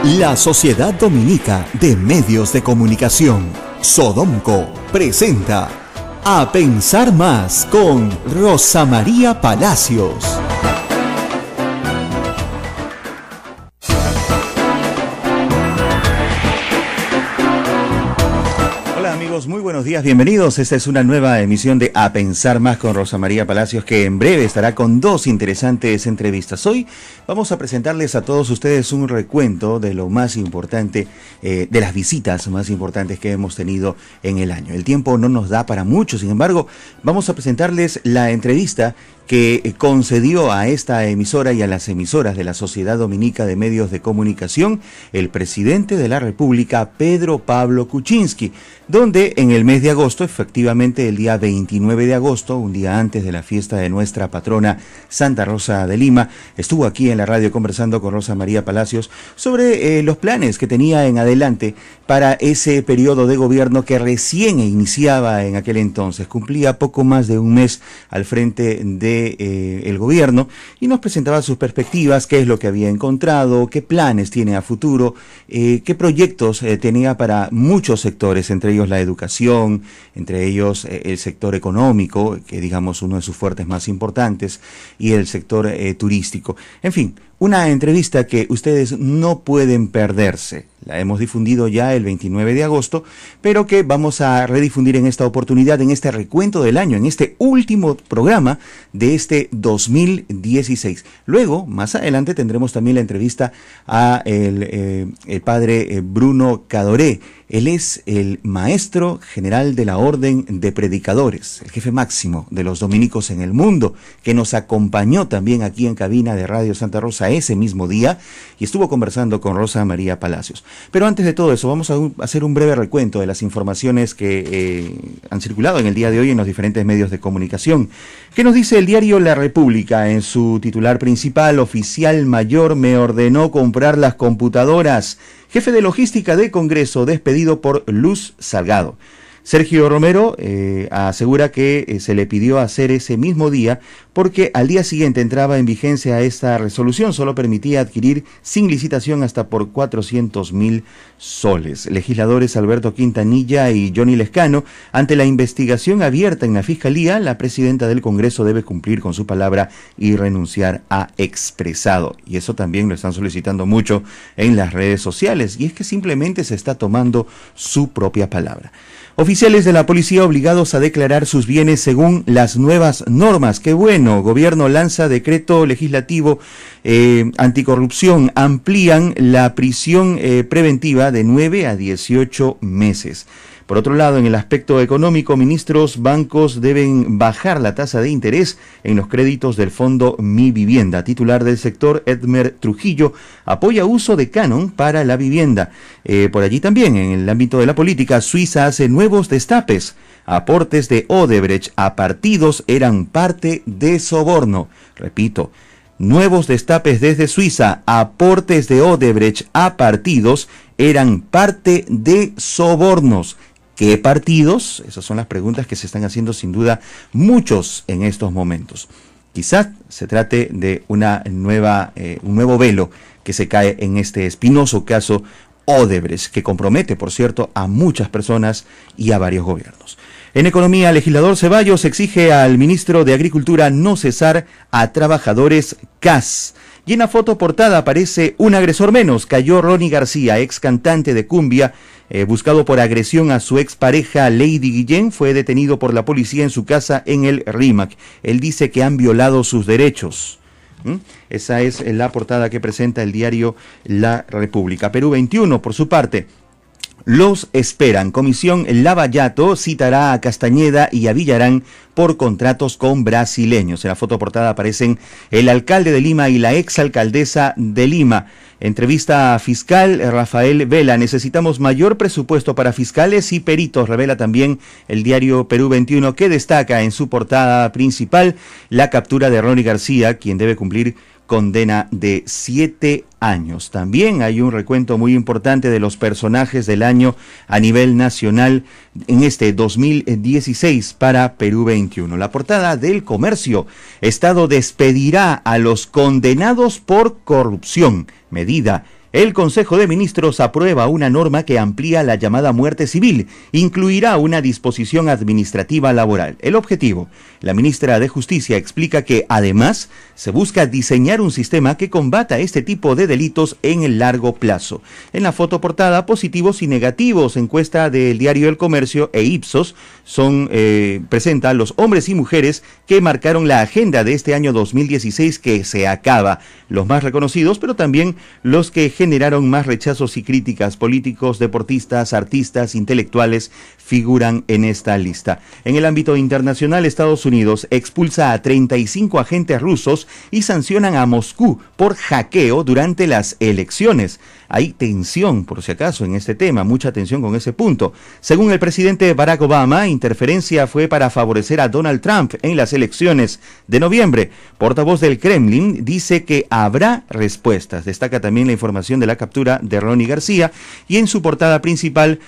La Sociedad Dominica de Medios de Comunicación, Sodomco, presenta A Pensar Más con Rosa María Palacios. Muy buenos días, bienvenidos. Esta es una nueva emisión de A Pensar Más con Rosa María Palacios, que en breve estará con dos interesantes entrevistas. Hoy vamos a presentarles a todos ustedes un recuento de lo más importante, de las visitas más importantes que hemos tenido en el año. El tiempo no nos da para mucho, sin embargo, vamos a presentarles la entrevista que concedió a esta emisora y a las emisoras de la Sociedad Dominica de Medios de Comunicación el presidente de la República, Pedro Pablo Kuczynski, donde en el mes de agosto, efectivamente el día 29 de agosto, un día antes de la fiesta de nuestra patrona Santa Rosa de Lima, estuvo aquí en la radio conversando con Rosa María Palacios sobre los planes que tenía en adelante para ese periodo de gobierno que recién iniciaba en aquel entonces. Cumplía poco más de un mes al frente de el gobierno y nos presentaba sus perspectivas, qué es lo que había encontrado, qué planes tiene a futuro, qué proyectos tenía para muchos sectores, entre ellos la educación, entre ellos el sector económico, que digamos uno de sus fuertes más importantes, y el sector turístico. En fin, una entrevista que ustedes no pueden perderse. La hemos difundido ya el 29 de agosto, pero que vamos a redifundir en esta oportunidad, en este recuento del año, en este último programa de este 2016. Luego, más adelante, tendremos también la entrevista a el padre Bruno Cadoré. Él es el maestro general de la Orden de Predicadores, el jefe máximo de los dominicos en el mundo, que nos acompañó también aquí en cabina de Radio Santa Rosa ese mismo día y estuvo conversando con Rosa María Palacios. Pero antes de todo eso, vamos a hacer un breve recuento de las informaciones que han circulado en el día de hoy en los diferentes medios de comunicación. ¿Qué nos dice el diario La República? En su titular principal, oficial mayor me ordenó comprar las computadoras. Jefe de logística de Congreso despedido por Luz Salgado. Sergio Romero asegura que se le pidió hacer ese mismo día porque al día siguiente entraba en vigencia esta resolución, solo permitía adquirir sin licitación hasta por 400.000 soles. Legisladores Alberto Quintanilla y Johnny Lescano, ante la investigación abierta en la Fiscalía, la presidenta del Congreso debe cumplir con su palabra y renunciar a expresado. Y eso también lo están solicitando mucho en las redes sociales, y es que simplemente se está tomando su propia palabra. Oficiales de la policía obligados a declarar sus bienes según las nuevas normas. ¡Qué bueno! Gobierno lanza decreto legislativo anticorrupción. Amplían la prisión preventiva de 9 a 18 meses. Por otro lado, en el aspecto económico, ministros, bancos deben bajar la tasa de interés en los créditos del fondo Mi Vivienda. Titular del sector, Edmer Trujillo, apoya uso de canon para la vivienda. Por allí también, en el ámbito de la política, Suiza hace nuevos destapes. Aportes de Odebrecht a partidos eran parte de soborno. Repito, nuevos destapes desde Suiza. Aportes de Odebrecht a partidos eran parte de sobornos. ¿Qué partidos? Esas son las preguntas que se están haciendo sin duda muchos en estos momentos. Quizás se trate de un nuevo velo que se cae en este espinoso caso Odebrecht, que compromete, por cierto, a muchas personas y a varios gobiernos. En economía, legislador Ceballos exige al ministro de Agricultura no cesar a trabajadores CAS. Y en la foto portada aparece un agresor menos. Cayó Ronnie García, ex cantante de cumbia, buscado por agresión a su expareja Lady Guillén. Fue detenido por la policía en su casa en el Rímac. Él dice que han violado sus derechos. Esa es la portada que presenta el diario La República. Perú 21, por su parte, los esperan. Comisión Lavallato citará a Castañeda y a Villarán por contratos con brasileños. En la foto portada aparecen el alcalde de Lima y la exalcaldesa de Lima. Entrevista a fiscal Rafael Vela. Necesitamos mayor presupuesto para fiscales y peritos, revela también el diario Perú 21, que destaca en su portada principal la captura de Ronnie García, quien debe cumplir condena de 7 años. También hay un recuento muy importante de los personajes del año a nivel nacional en este 2016 para Perú 21. La portada del Comercio: Estado despedirá a los condenados por corrupción. Medida: el Consejo de Ministros aprueba una norma que amplía la llamada muerte civil, incluirá una disposición administrativa laboral. El objetivo: la ministra de Justicia explica que además se busca diseñar un sistema que combata este tipo de delitos en el largo plazo. En la fotoportada, positivos y negativos, encuesta del diario El Comercio e Ipsos presenta los hombres y mujeres que marcaron la agenda de este año 2016 que se acaba. Los más reconocidos, pero también los que generaron más rechazos y críticas: políticos, deportistas, artistas, intelectuales figuran en esta lista. En el ámbito internacional, Estados Unidos expulsa a 35 agentes rusos y sancionan a Moscú por hackeo durante las elecciones. Hay tensión, por si acaso, en este tema, mucha tensión con ese punto. Según el presidente Barack Obama, interferencia fue para favorecer a Donald Trump en las elecciones de noviembre. Portavoz del Kremlin dice que habrá respuestas. Destaca también la información de la captura de Ronnie García y en su portada principal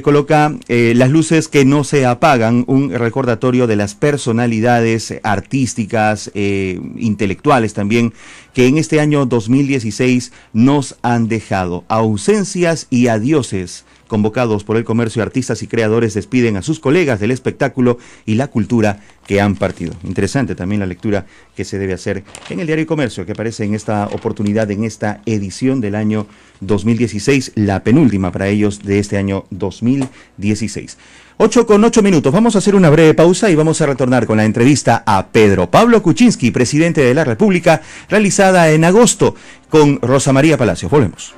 coloca las luces que no se apagan, un recordatorio de las personalidades artísticas, intelectuales también, que en este año 2016 nos han dejado. Ausencias y adioses. Convocados por El Comercio, artistas y creadores despiden a sus colegas del espectáculo y la cultura que han partido. Interesante también la lectura que se debe hacer en el diario El Comercio, que aparece en esta oportunidad, en esta edición del año 2016, la penúltima para ellos de este año 2016. 8:08. Vamos a hacer una breve pausa y vamos a retornar con la entrevista a Pedro Pablo Kuczynski, presidente de la República, realizada en agosto con Rosa María Palacios. Volvemos.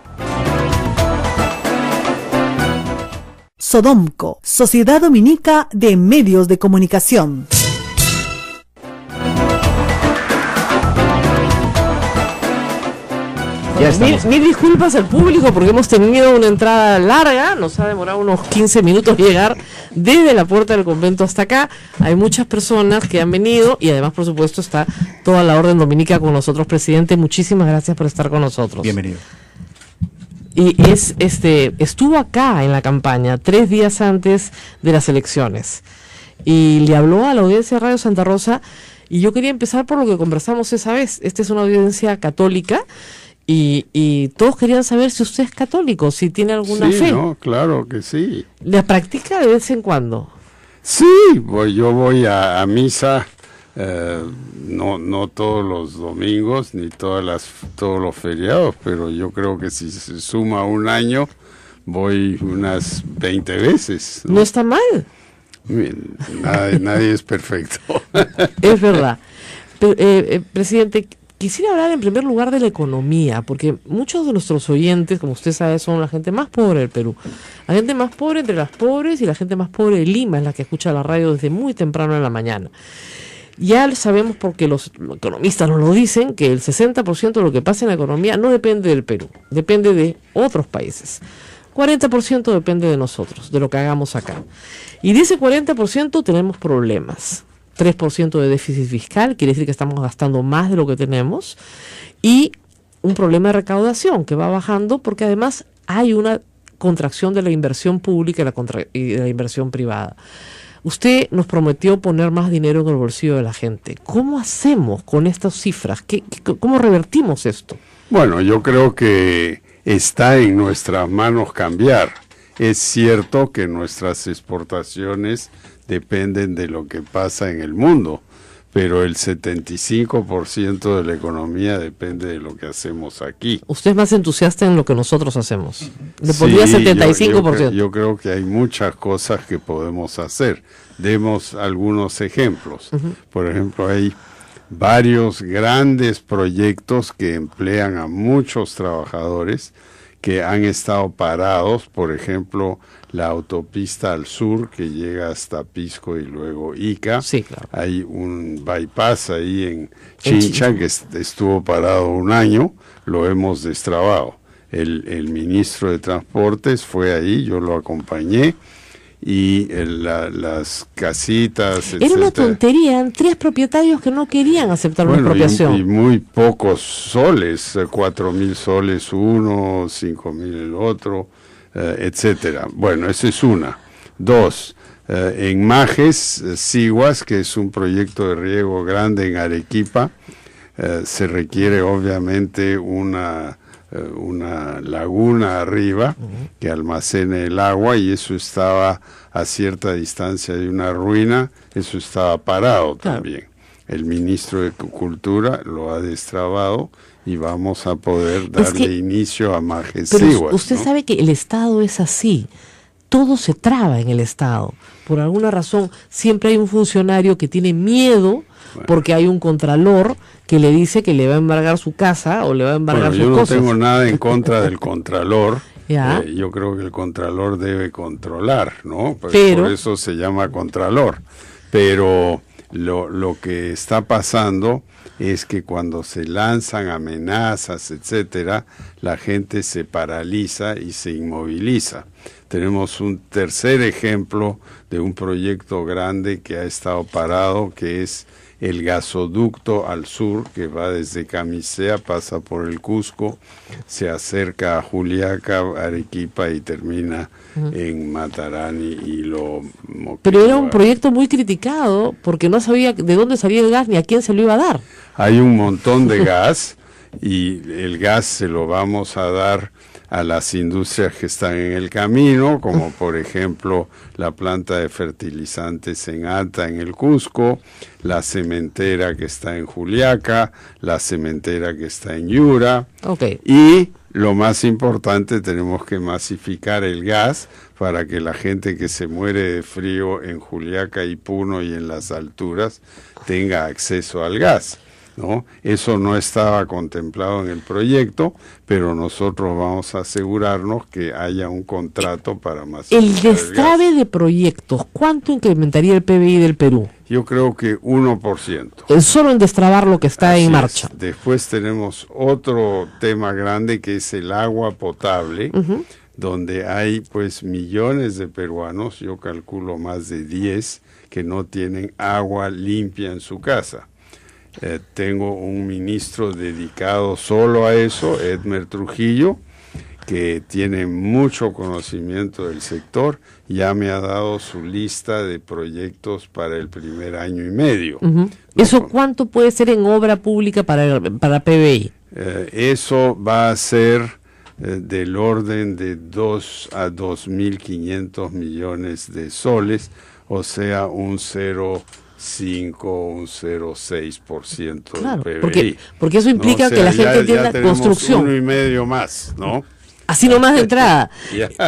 Sodomco, Sociedad Dominica de Medios de Comunicación. Mil disculpas al público porque hemos tenido una entrada larga, nos ha demorado unos 15 minutos llegar desde la puerta del convento hasta acá. Hay muchas personas que han venido y además, por supuesto, está toda la Orden Dominica con nosotros. Presidente, muchísimas gracias por estar con nosotros. Bienvenido. Y estuvo acá en la campaña 3 días antes de las elecciones y le habló a la audiencia de Radio Santa Rosa, y yo quería empezar por lo que conversamos esa vez. Esta es una audiencia católica y todos querían saber si usted es católico, si tiene alguna fe. Sí, no, claro que sí. ¿La practica de vez en cuando? Sí, yo voy a misa, no todos los domingos ni todos los feriados, pero yo creo que si se suma un año voy unas 20 veces. No está mal. Nadie es perfecto. Es verdad. Pero, presidente, quisiera hablar en primer lugar de la economía, porque muchos de nuestros oyentes, como usted sabe, son la gente más pobre del Perú. La gente más pobre entre las pobres y la gente más pobre de Lima es la que escucha la radio desde muy temprano en la mañana. Ya sabemos, porque los economistas nos lo dicen, que el 60% de lo que pasa en la economía no depende del Perú, depende de otros países. 40% depende de nosotros, de lo que hagamos acá. Y de ese 40% tenemos problemas. 3% de déficit fiscal, quiere decir que estamos gastando más de lo que tenemos, y un problema de recaudación que va bajando porque además hay una contracción de la inversión pública y de la inversión privada. Usted nos prometió poner más dinero en el bolsillo de la gente. ¿Cómo hacemos con estas cifras? ¿Cómo revertimos esto? Bueno, yo creo que está en nuestras manos cambiar. Es cierto que nuestras exportaciones dependen de lo que pasa en el mundo, pero el 75% de la economía depende de lo que hacemos aquí. Usted es más entusiasta en lo que nosotros hacemos. Le pondría 75%. Yo creo que hay muchas cosas que podemos hacer. Demos algunos ejemplos. Por ejemplo, hay varios grandes proyectos que emplean a muchos trabajadores que han estado parados. Por ejemplo, la autopista al sur que llega hasta Pisco y luego Ica. Sí, claro. Hay un bypass ahí en Chincha que estuvo parado un año, lo hemos destrabado. El ministro de Transportes fue ahí, yo lo acompañé, y las casitas, Era una tontería, eran 3 propietarios que no querían aceptar una expropiación. Y muy pocos soles, 4.000 soles uno, 5.000 el otro, etcétera. Bueno, esa es una. 2, en Majes, Siguas, que es un proyecto de riego grande en Arequipa, se requiere obviamente una laguna arriba que almacene el agua, y eso estaba a cierta distancia de una ruina, eso estaba parado también. El ministro de Cultura lo ha destrabado y vamos a poder darle inicio a Majes Siguas. Usted sabe que el Estado es así, todo se traba en el Estado. Por alguna razón siempre hay un funcionario que tiene miedo porque hay un contralor que le dice que le va a embargar su casa o le va a embargar sus cosas. Yo no tengo nada en contra del contralor. Yo creo que el contralor debe controlar, ¿no? Por eso se llama contralor. Pero lo que está pasando es que cuando se lanzan amenazas, etcétera, la gente se paraliza y se inmoviliza. Tenemos un tercer ejemplo de un proyecto grande que ha estado parado, que es el gasoducto al sur, que va desde Camisea, pasa por el Cusco, se acerca a Juliaca, Arequipa y termina en Matarani y Moquegua. Pero era un proyecto muy criticado porque no sabía de dónde salía el gas ni a quién se lo iba a dar. Hay un montón de gas y el gas se lo vamos a dar a las industrias que están en el camino, como por ejemplo la planta de fertilizantes en Ata, en el Cusco, la cementera que está en Juliaca, la cementera que está en Yura, y lo más importante, tenemos que masificar el gas para que la gente que se muere de frío en Juliaca y Puno y en las alturas tenga acceso al gas, ¿no? Eso no estaba contemplado en el proyecto, pero nosotros vamos a asegurarnos que haya un contrato para masificar el destrave de proyectos. ¿Cuánto incrementaría el PBI del Perú? Yo creo que 1%. Solo en destrabar lo que está en marcha. Después tenemos otro tema grande que es el agua potable, donde hay pues millones de peruanos, yo calculo más de 10, que no tienen agua limpia en su casa. Tengo un ministro dedicado solo a eso, Edmer Trujillo, que tiene mucho conocimiento del sector, ya me ha dado su lista de proyectos para el primer año y medio. ¿Eso cuánto puede ser en obra pública para PBI? Eso va a ser del orden de 2 a 2.500 millones de soles, o sea, un 0,5, un 0,6% del PBI. Porque eso implica que la gente entienda construcción. 1,5 más, ¿no? Así nomás de entrada.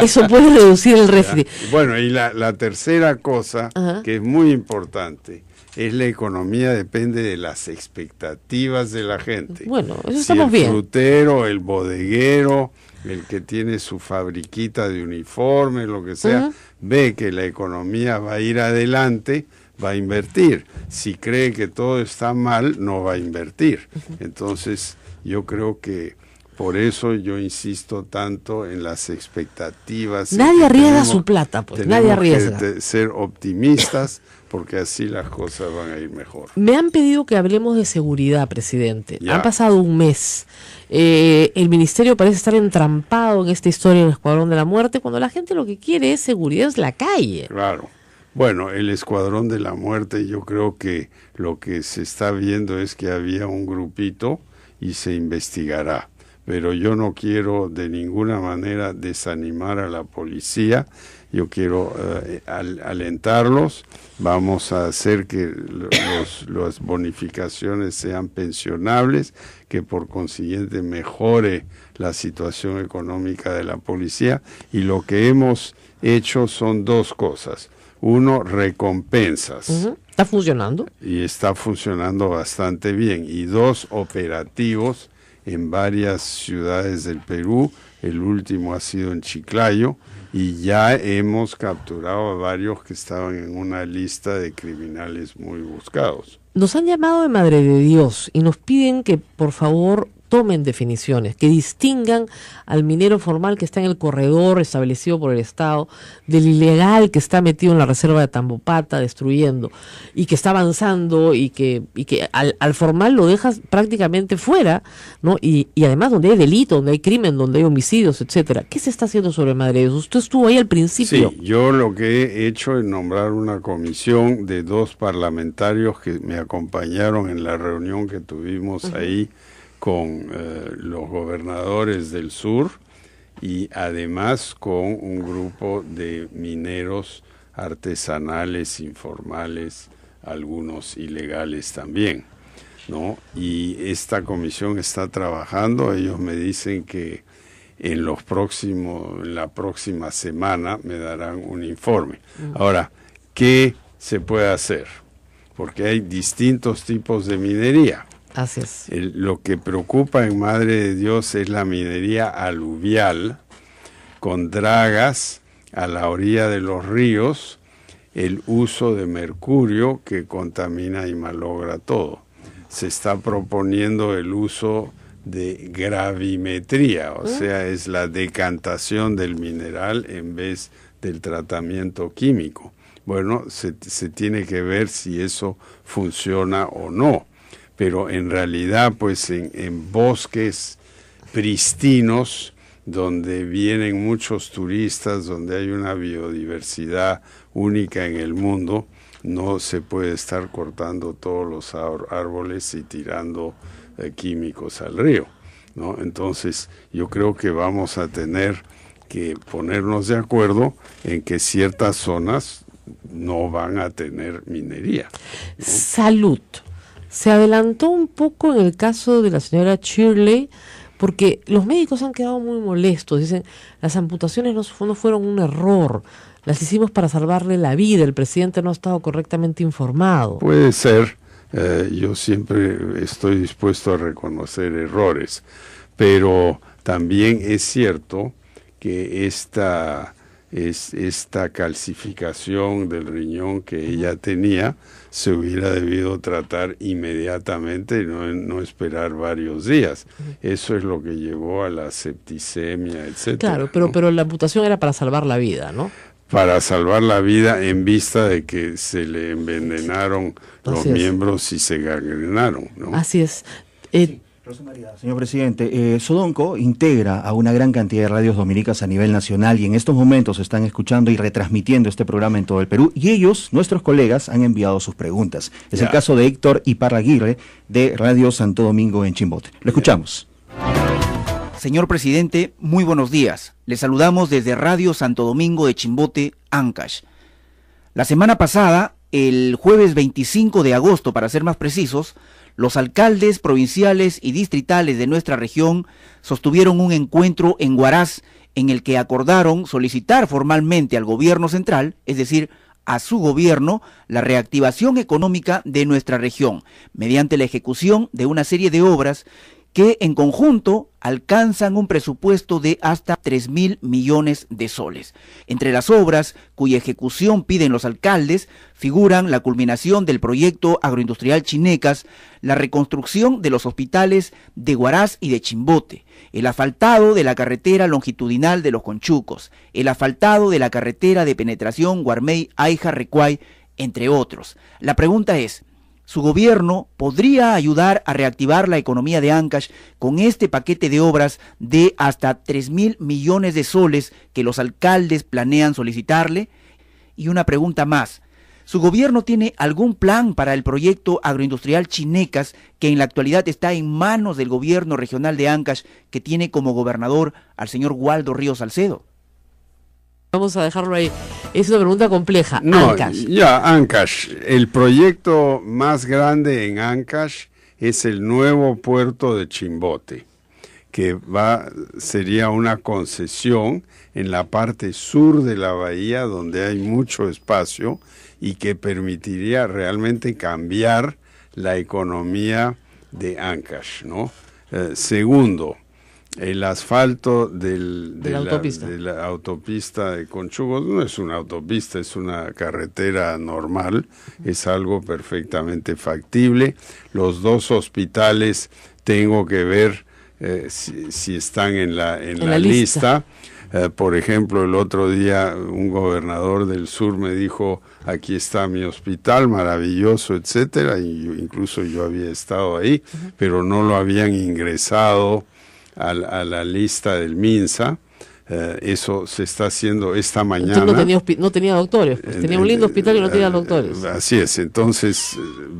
Eso puede reducir el déficit. Bueno, y la tercera cosa, que es muy importante, es la economía depende de las expectativas de la gente. Bueno, eso estamos bien. El frutero, el bodeguero, el que tiene su fabriquita de uniforme, lo que sea, ve que la economía va a ir adelante, va a invertir. Si cree que todo está mal, no va a invertir. Entonces, yo creo que por eso yo insisto tanto en las expectativas. Nadie arriesga su plata, pues. Nadie arriesga. Que ser optimistas, porque así las cosas van a ir mejor. Me han pedido que hablemos de seguridad, presidente. Han pasado un mes. El ministerio parece estar entrampado en esta historia del Escuadrón de la Muerte, cuando la gente lo que quiere es seguridad, es la calle. Claro. Bueno, el Escuadrón de la Muerte, yo creo que lo que se está viendo es que había un grupito y se investigará. Pero yo no quiero de ninguna manera desanimar a la policía, yo quiero alentarlos, vamos a hacer que las bonificaciones sean pensionables, que por consiguiente mejore la situación económica de la policía, y lo que hemos hecho son 2 cosas. Uno, recompensas. ¿Está funcionando? Y está funcionando bastante bien. Y 2, operativos en varias ciudades del Perú, el último ha sido en Chiclayo, y ya hemos capturado a varios que estaban en una lista de criminales muy buscados. Nos han llamado de Madre de Dios y nos piden que por favor tomen definiciones, que distingan al minero formal que está en el corredor establecido por el Estado, del ilegal que está metido en la reserva de Tambopata destruyendo y que está avanzando y que al formal lo dejas prácticamente fuera, ¿no? Y además donde hay delito, donde hay crimen, donde hay homicidios, etcétera. ¿Qué se está haciendo sobre Madre de Dios? Usted estuvo ahí al principio. Sí, yo lo que he hecho es nombrar una comisión de 2 parlamentarios que me acompañaron en la reunión que tuvimos ahí con los gobernadores del sur y además con un grupo de mineros artesanales, informales, algunos ilegales también, ¿no? Y esta comisión está trabajando. Ellos me dicen que en la próxima semana me darán un informe. Ahora, ¿qué se puede hacer? Porque hay distintos tipos de minería. Así es. Lo que preocupa en Madre de Dios es la minería aluvial, con dragas a la orilla de los ríos, el uso de mercurio que contamina y malogra todo. Se está proponiendo el uso de gravimetría, o sea, es la decantación del mineral en vez del tratamiento químico. Bueno, se tiene que ver si eso funciona o no, pero en realidad, pues en bosques pristinos, donde vienen muchos turistas, donde hay una biodiversidad única en el mundo, no se puede estar cortando todos los árboles y tirando químicos al río, ¿no? Entonces, yo creo que vamos a tener que ponernos de acuerdo en que ciertas zonas no van a tener minería, ¿no? Salud. Se adelantó un poco en el caso de la señora Shirley, porque los médicos han quedado muy molestos. Dicen, las amputaciones no fueron un error, las hicimos para salvarle la vida, el presidente no ha estado correctamente informado. Puede ser, yo siempre estoy dispuesto a reconocer errores, pero también es cierto que esta calcificación del riñón que ella tenía se hubiera debido tratar inmediatamente y no esperar varios días. Eso es lo que llevó a la septicemia, etcétera. Claro, ¿no? pero la amputación era para salvar la vida, ¿no? Para salvar la vida en vista de que se le envenenaron los miembros y se gangrenaron, ¿no? Así es. Rosa María, señor presidente, Sodonco integra a una gran cantidad de radios dominicas a nivel nacional y en estos momentos están escuchando y retransmitiendo este programa en todo el Perú y ellos, nuestros colegas, han enviado sus preguntas. Es el caso de Héctor Iparraguirre de Radio Santo Domingo en Chimbote. Lo escuchamos. Señor presidente, muy buenos días. Le saludamos desde Radio Santo Domingo de Chimbote, Ancash. La semana pasada, el jueves 25 de agosto, para ser más precisos, los alcaldes provinciales y distritales de nuestra región sostuvieron un encuentro en Huaraz en el que acordaron solicitar formalmente al gobierno central, es decir, a su gobierno, la reactivación económica de nuestra región, mediante la ejecución de una serie de obras que en conjunto alcanzan un presupuesto de hasta 3.000 millones de soles. Entre las obras cuya ejecución piden los alcaldes figuran la culminación del proyecto agroindustrial Chinecas, la reconstrucción de los hospitales de Huaraz y de Chimbote, el asfaltado de la carretera longitudinal de los Conchucos, el asfaltado de la carretera de penetración Guarmey-Aija-Recuay, entre otros. La pregunta es, ¿su gobierno podría ayudar a reactivar la economía de Ancash con este paquete de obras de hasta 3.000 millones de soles que los alcaldes planean solicitarle? Y una pregunta más, ¿su gobierno tiene algún plan para el proyecto agroindustrial Chinecas que en la actualidad está en manos del gobierno regional de Ancash que tiene como gobernador al señor Waldo Ríos Salcedo? Vamos a dejarlo ahí. Es una pregunta compleja. No, Ancash. Ancash. El proyecto más grande en Ancash es el nuevo puerto de Chimbote, que sería una concesión en la parte sur de la bahía donde hay mucho espacio y que permitiría realmente cambiar la economía de Ancash, ¿no? Segundo, el asfalto de la autopista de Conchugos no es una autopista, es una carretera normal, es algo perfectamente factible. Los 2 hospitales tengo que ver si están en la lista. Por ejemplo, el otro día un gobernador del sur me dijo, aquí está mi hospital, maravilloso, etcétera, y incluso yo había estado ahí, pero no lo habían ingresado a la lista del MINSA. Eso se está haciendo esta mañana. Entonces no tenía doctores, pues tenía un lindo hospital y no tenía doctores. Así es, entonces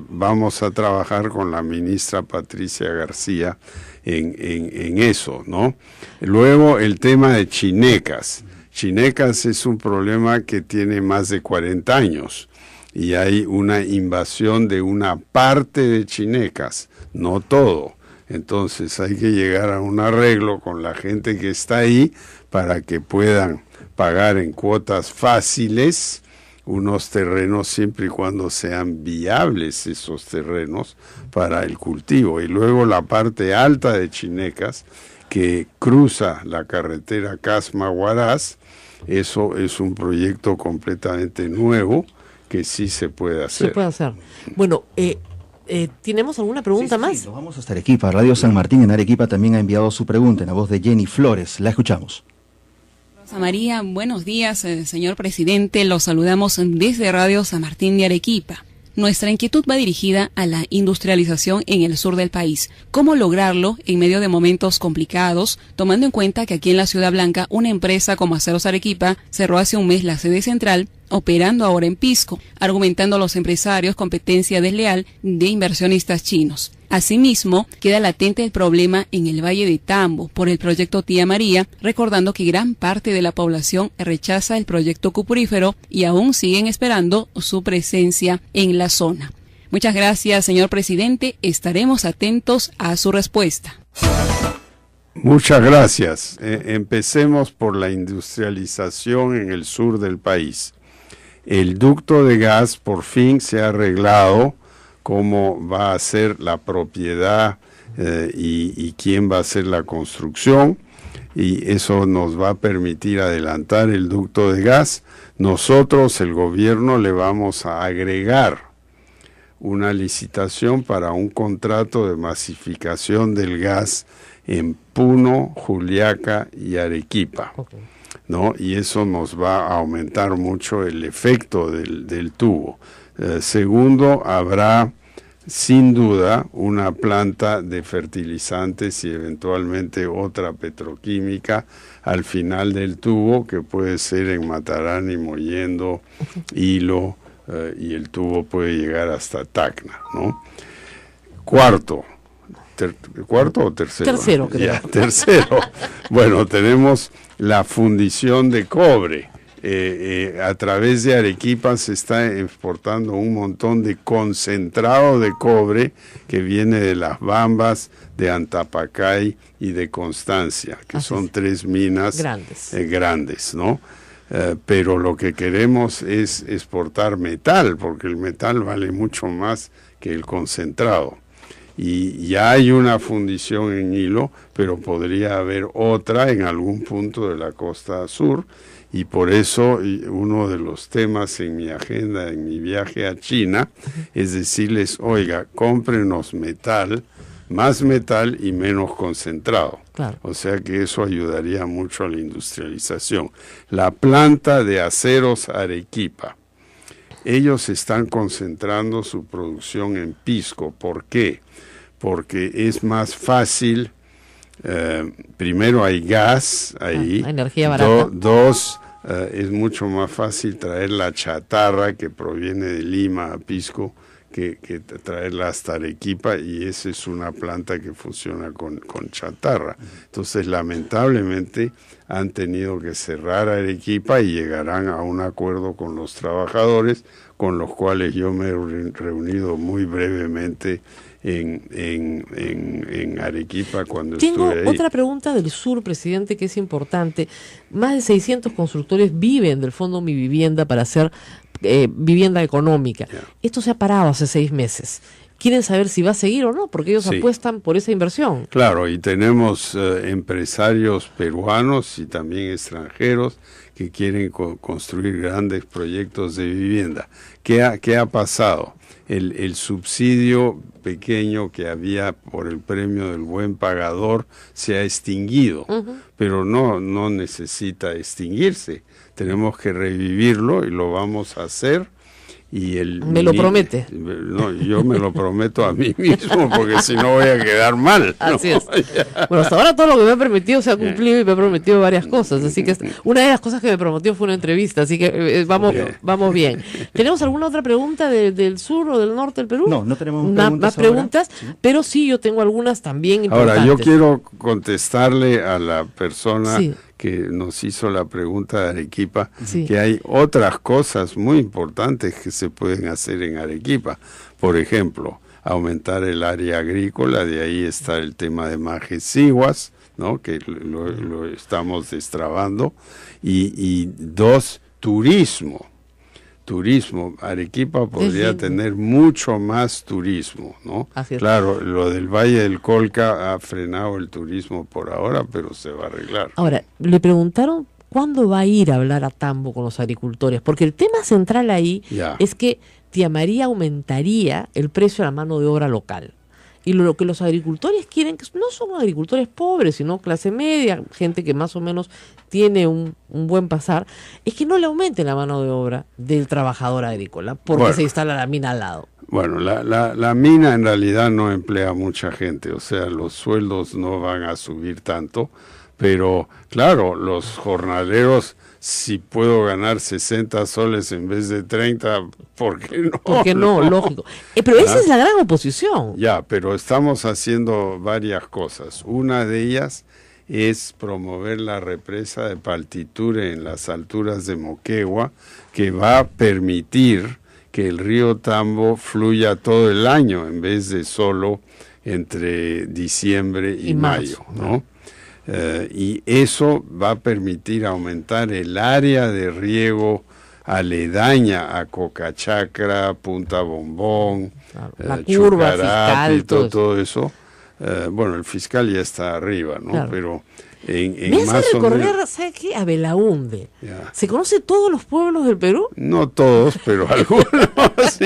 vamos a trabajar con la ministra Patricia García en eso, ¿no? Luego el tema de Chinecas. Chinecas es un problema que tiene más de 40 años y hay una invasión de una parte de Chinecas, no todo. Entonces hay que llegar a un arreglo con la gente que está ahí para que puedan pagar en cuotas fáciles unos terrenos siempre y cuando sean viables esos terrenos para el cultivo. Y luego la parte alta de Chinecas que cruza la carretera Casma-Huaraz, eso es un proyecto completamente nuevo que sí se puede hacer. Se puede hacer. Bueno, ¿tenemos alguna pregunta más? Sí, nos vamos hasta Arequipa. Radio San Martín en Arequipa también ha enviado su pregunta en la voz de Jenny Flores. La escuchamos. Rosa María, buenos días, señor presidente. Los saludamos desde Radio San Martín de Arequipa. Nuestra inquietud va dirigida a la industrialización en el sur del país. ¿Cómo lograrlo en medio de momentos complicados, tomando en cuenta que aquí en la Ciudad Blanca una empresa como Aceros Arequipa cerró hace un mes la sede central, operando ahora en Pisco, argumentando a los empresarios competencia desleal de inversionistas chinos? Asimismo, queda latente el problema en el Valle de Tambo por el proyecto Tía María, recordando que gran parte de la población rechaza el proyecto cupurífero y aún siguen esperando su presencia en la zona. Muchas gracias, señor presidente. Estaremos atentos a su respuesta. Muchas gracias. Empecemos por la industrialización en el sur del país. El ducto de gas por fin se ha arreglado cómo va a ser la propiedad y quién va a hacer la construcción, y eso nos va a permitir adelantar el ducto de gas. Nosotros, el gobierno, le vamos a agregar una licitación para un contrato de masificación del gas en Puno, Juliaca y Arequipa. Okay. ¿No? Y eso nos va a aumentar mucho el efecto del tubo. Segundo, habrá sin duda una planta de fertilizantes y eventualmente otra petroquímica al final del tubo, que puede ser en Matarani, Mollendo, Hilo, y el tubo puede llegar hasta Tacna, ¿no? ¿Cuarto o tercero? Tercero, creo. Ya, tercero. Bueno, tenemos la fundición de cobre. A través de Arequipa se está exportando un montón de concentrado de cobre que viene de las Bambas, de Antapacay y de Constancia, que son 3 minas grandes, ¿no? Pero lo que queremos es exportar metal, porque el metal vale mucho más que el concentrado. Y ya hay una fundición en Hilo, pero podría haber otra en algún punto de la costa sur, y por eso uno de los temas en mi agenda, en mi viaje a China, es decirles, oiga, cómprenos metal, más metal y menos concentrado. Claro. O sea que eso ayudaría mucho a la industrialización. La planta de Aceros Arequipa, ellos están concentrando su producción en Pisco. ¿Por qué? Porque es más fácil, primero hay gas ahí, hay energía barata. Dos, es mucho más fácil traer la chatarra que proviene de Lima a Pisco que traerla hasta Arequipa, y esa es una planta que funciona con chatarra. Entonces, lamentablemente, han tenido que cerrar Arequipa y llegarán a un acuerdo con los trabajadores, con los cuales yo me he reunido muy brevemente en Arequipa cuando Tengo estuve ahí. otra pregunta del sur, presidente, que es importante. Más de 600 constructores viven del Fondo Mi Vivienda para hacer vivienda económica. Yeah. Esto se ha parado hace 6 meses. quieren saber si va a seguir o no, porque ellos Sí. apuestan por esa inversión. Claro, y tenemos empresarios peruanos y también extranjeros que quieren construir grandes proyectos de vivienda. ¿Qué ha pasado? El subsidio pequeño que había por el premio del buen pagador se ha extinguido, pero no necesita extinguirse. Tenemos que revivirlo y lo vamos a hacer. Y ¿Me lo promete? No, yo me lo prometo a mí mismo, porque si no voy a quedar mal, ¿no? Así es. Bueno, hasta ahora todo lo que me ha permitido se ha cumplido y me ha prometido varias cosas. Así que una de las cosas que me prometió fue una entrevista. Así que vamos bien. ¿Tenemos alguna otra pregunta del sur o del norte del Perú? No tenemos más preguntas, sí. Pero sí, yo tengo algunas también importantes. Ahora, yo quiero contestarle a la persona sí. que nos hizo la pregunta de Arequipa, sí. que hay otras cosas muy importantes que se pueden hacer en Arequipa. Por ejemplo, aumentar el área agrícola, de ahí está el tema de Majesiguas, ¿no? Que lo estamos destrabando. Y dos, turismo. Arequipa podría tener mucho más turismo, ¿no? Así es. Claro, lo del Valle del Colca ha frenado el turismo por ahora, pero se va a arreglar. Ahora, le preguntaron cuándo va a ir a hablar a Tambo con los agricultores, porque el tema central ahí es que Tía María aumentaría el precio de la mano de obra local. Y lo que los agricultores quieren, que no son agricultores pobres, sino clase media, gente que más o menos tiene un buen pasar, es que no le aumenten la mano de obra del trabajador agrícola, porque se instala la mina al lado. Bueno, la mina en realidad no emplea mucha gente, o sea, los sueldos no van a subir tanto, pero claro, los jornaleros, si puedo ganar 60 soles en vez de 30, ¿por qué no? ¿Por qué no? Lógico. Pero esa es la gran oposición. Ya, pero estamos haciendo varias cosas. Una de ellas es promover la represa de Paltiture en las alturas de Moquegua, que va a permitir que el río Tambo fluya todo el año en vez de solo entre diciembre y mayo, ¿no? Y eso va a permitir aumentar el área de riego aledaña a Cocachacra, Punta Bombón, la curva fiscal, todo eso. Bueno, el fiscal ya está arriba, ¿no? Claro. Pero me hace recorrer, ¿sabe qué? A Belaúnde. ¿Se conoce todos los pueblos del Perú? No todos, pero algunos. Sí,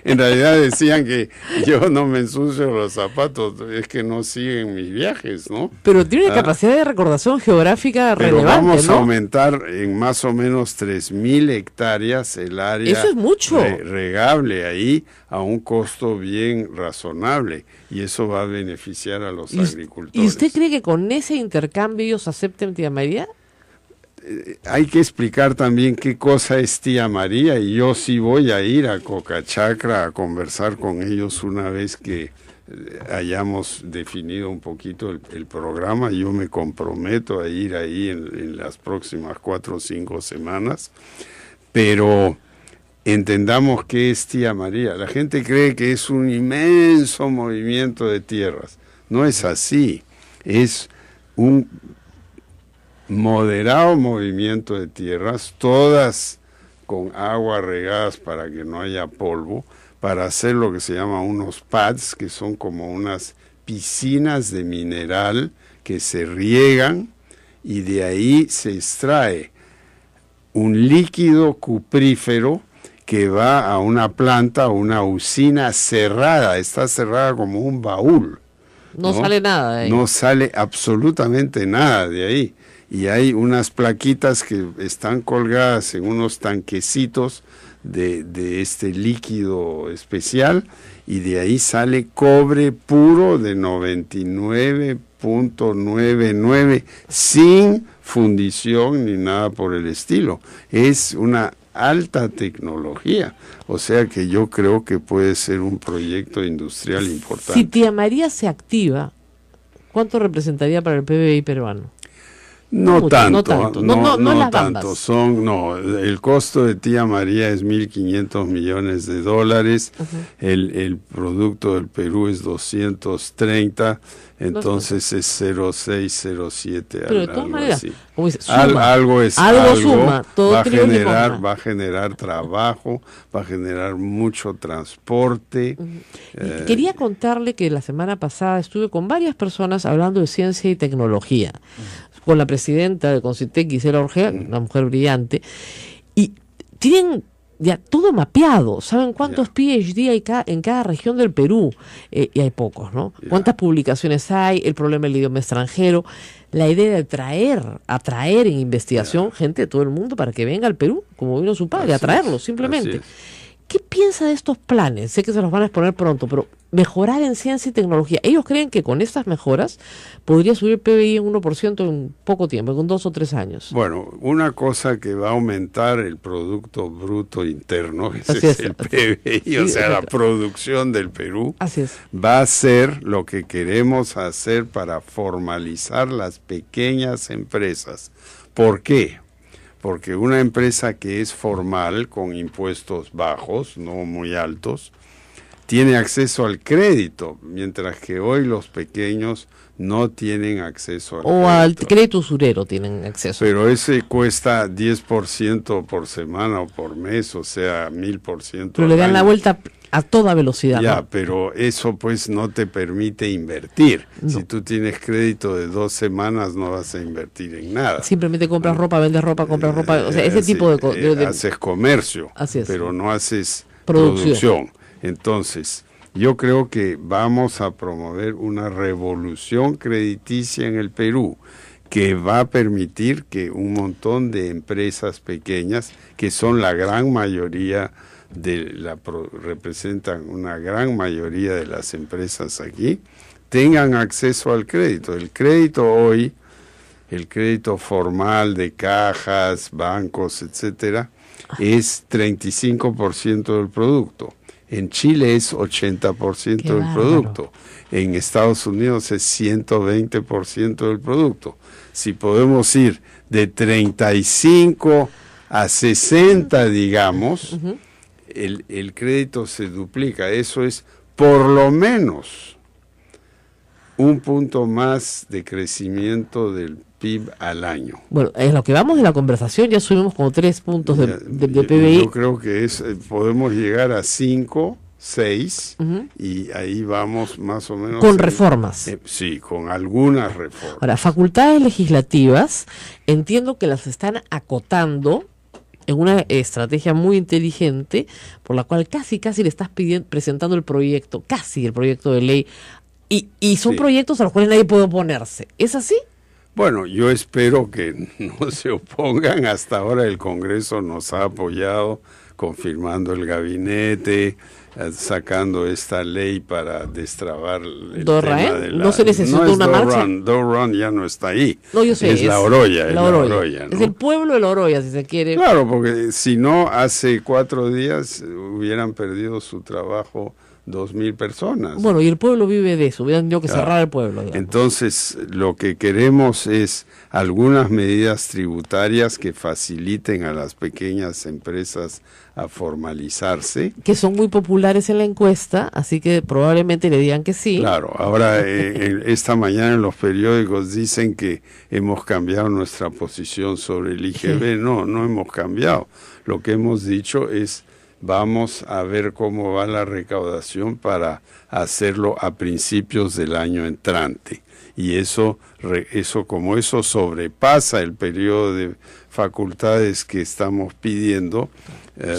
en realidad decían que yo no me ensucio los zapatos, es que no siguen mis viajes, ¿no? Pero tiene una capacidad de recordación geográfica pero relevante, vamos ¿no? a aumentar en más o menos 3,000 hectáreas el área. Eso es mucho. Regable ahí a un costo bien razonable, y eso va a beneficiar a los agricultores. ¿Y usted cree que con ese intercambio ellos acepten Tía María? Hay que explicar también qué cosa es Tía María, y yo sí voy a ir a Cocachacra a conversar con ellos una vez que hayamos definido un poquito el programa. Yo me comprometo a ir ahí en las próximas 4 o 5 semanas, pero entendamos qué es Tía María. La gente cree que es un inmenso movimiento de tierras. No es así, es un moderado movimiento de tierras, todas con agua regadas para que no haya polvo, para hacer lo que se llama unos pads, que son como unas piscinas de mineral que se riegan, y de ahí se extrae un líquido cuprífero que va a una planta, a una usina cerrada, está cerrada como un baúl. No sale nada de ahí. No sale absolutamente nada de ahí. Y hay unas plaquitas que están colgadas en unos tanquecitos de este líquido especial, y de ahí sale cobre puro de 99.99 sin fundición ni nada por el estilo. Es una alta tecnología, o sea que yo creo que puede ser un proyecto industrial importante. Si Tía María se activa, ¿cuánto representaría para el PBI peruano? No mucho, tanto, no las tanto. bambas. El costo de Tía María es 1.500 millones de dólares, el producto del Perú es 230, entonces es 0,6, 0,7, Pero de todas algo maneras, así. como dice, suma. Algo Suma, todo va a tiene que ver con generar, más. va a generar trabajo, va a generar mucho transporte. Y quería contarle que la semana pasada estuve con varias personas hablando de ciencia y tecnología, con la presidenta de Concitec, Gisela Orgea, una mujer brillante, y tienen ya todo mapeado, saben cuántos PhD hay en cada región del Perú, y hay pocos, ¿no? Cuántas publicaciones hay, el problema del idioma extranjero, la idea de atraer en investigación gente de todo el mundo para que venga al Perú, como vino su padre, atraerlos simplemente. ¿Qué piensa de estos planes? Sé que se los van a exponer pronto, pero mejorar en ciencia y tecnología. Ellos creen que con estas mejoras podría subir el PBI en 1% en poco tiempo, en 2 o 3 años. Bueno, una cosa que va a aumentar el Producto Bruto Interno, ese Así es es. el PBI, Sí, o sea, la exacto. producción del Perú, Así es. va a ser lo que queremos hacer para formalizar las pequeñas empresas. ¿Por qué? Porque una empresa que es formal, con impuestos bajos, no muy altos, tiene acceso al crédito, mientras que hoy los pequeños no tienen acceso al crédito. O al crédito usurero tienen acceso. Pero ese cuesta 10% por semana o por mes, o sea, 1.000%. Pero le dan al la año. vuelta a toda velocidad. Ya, ¿no? pero eso pues no te permite invertir. No. Si tú tienes crédito de 2 semanas no vas a invertir en nada. Simplemente compras ropa, vendes ropa, compras ropa. O sea, ese tipo de cosas. Haces comercio, Así es. pero no haces Producción. producción. Entonces, yo creo que vamos a promover una revolución crediticia en el Perú que va a permitir que un montón de empresas pequeñas, que son la gran mayoría representan una gran mayoría de las empresas aquí, tengan acceso al crédito. El crédito hoy, el crédito formal de cajas, bancos, etcétera, es 35% del producto. En Chile es 80% Qué del bárbaro. producto. En Estados Unidos es 120% del producto. Si podemos ir de 35 a 60, digamos, el crédito se duplica. Eso es por lo menos un punto más de crecimiento del PIB al año. Bueno, en lo que vamos de la conversación ya subimos como 3 puntos de PBI. Yo creo que podemos llegar a 5, 6 y ahí vamos más o menos. Con reformas. Sí, con algunas reformas. Ahora, facultades legislativas, entiendo que las están acotando en una estrategia muy inteligente, por la cual casi le estás presentando el proyecto de ley, y son Sí. proyectos a los cuales nadie puede oponerse. ¿Es así? Bueno, yo espero que no se opongan. Hasta ahora el Congreso nos ha apoyado confirmando el gabinete, sacando esta ley para destrabar el Dorra, tema ¿eh? de No se necesita es una marcha. Dorran ya no está ahí. No, yo sé. Es la Oroya. La Oroya. ¿no? Es el pueblo de la Oroya, si se quiere. Claro, porque si no, hace 4 días hubieran perdido su trabajo 2.000 personas. Bueno, y el pueblo vive de eso. Hubieran tenido que cerrar el pueblo. Digamos. Entonces, lo que queremos es algunas medidas tributarias que faciliten a las pequeñas empresas a formalizarse. Que son muy populares en la encuesta, así que probablemente le digan que sí. Claro, ahora esta mañana en los periódicos dicen que hemos cambiado nuestra posición sobre el IGB. Sí. No hemos cambiado. Lo que hemos dicho es: vamos a ver cómo va la recaudación para hacerlo a principios del año entrante. Y eso como eso sobrepasa el periodo de facultades que estamos pidiendo,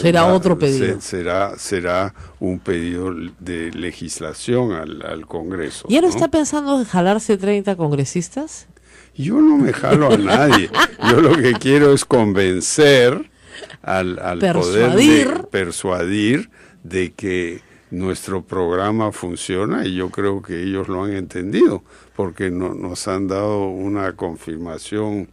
será otro pedido. Será un pedido de legislación al Congreso. ¿Ya no está pensando en jalarse 30 congresistas? Yo no me jalo a nadie. Yo lo que quiero es convencer al poder persuadir de que nuestro programa funciona, y yo creo que ellos lo han entendido, porque nos han dado una confirmación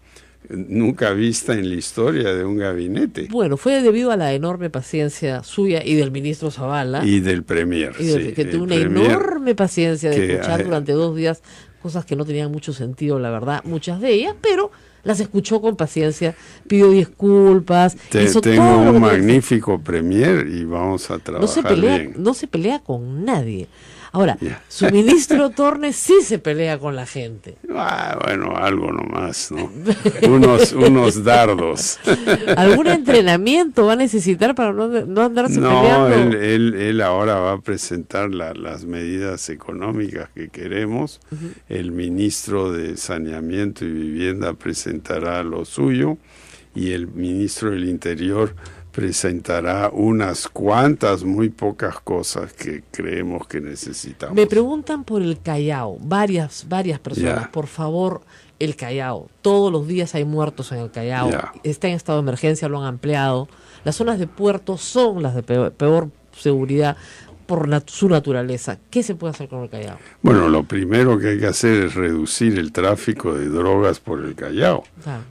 nunca vista en la historia de un gabinete. Bueno, fue debido a la enorme paciencia suya y del ministro Zavala. Y del Premier. Que tuvo una enorme paciencia de escuchar durante 2 días cosas que no tenían mucho sentido, la verdad, muchas de ellas, pero las escuchó con paciencia, pidió disculpas, hizo Tengo todo lo un que tenía que magnífico premier y vamos a trabajar bien. no se pelea con nadie. Ahora, su ministro Tornes sí se pelea con la gente. Bueno, algo nomás, ¿no? unos dardos. ¿Algún entrenamiento va a necesitar para no andarse peleando? No, él ahora va a presentar las medidas económicas que queremos. El ministro de Saneamiento y Vivienda presentará lo suyo y el ministro del Interior presentará unas cuantas, muy pocas cosas que creemos que necesitamos. Me preguntan por el Callao, varias personas, por favor, el Callao. Todos los días hay muertos en el Callao, está en estado de emergencia, lo han ampliado. Las zonas de puerto son las de peor seguridad por su naturaleza. ¿Qué se puede hacer con el Callao? Bueno, lo primero que hay que hacer es reducir el tráfico de drogas por el Callao,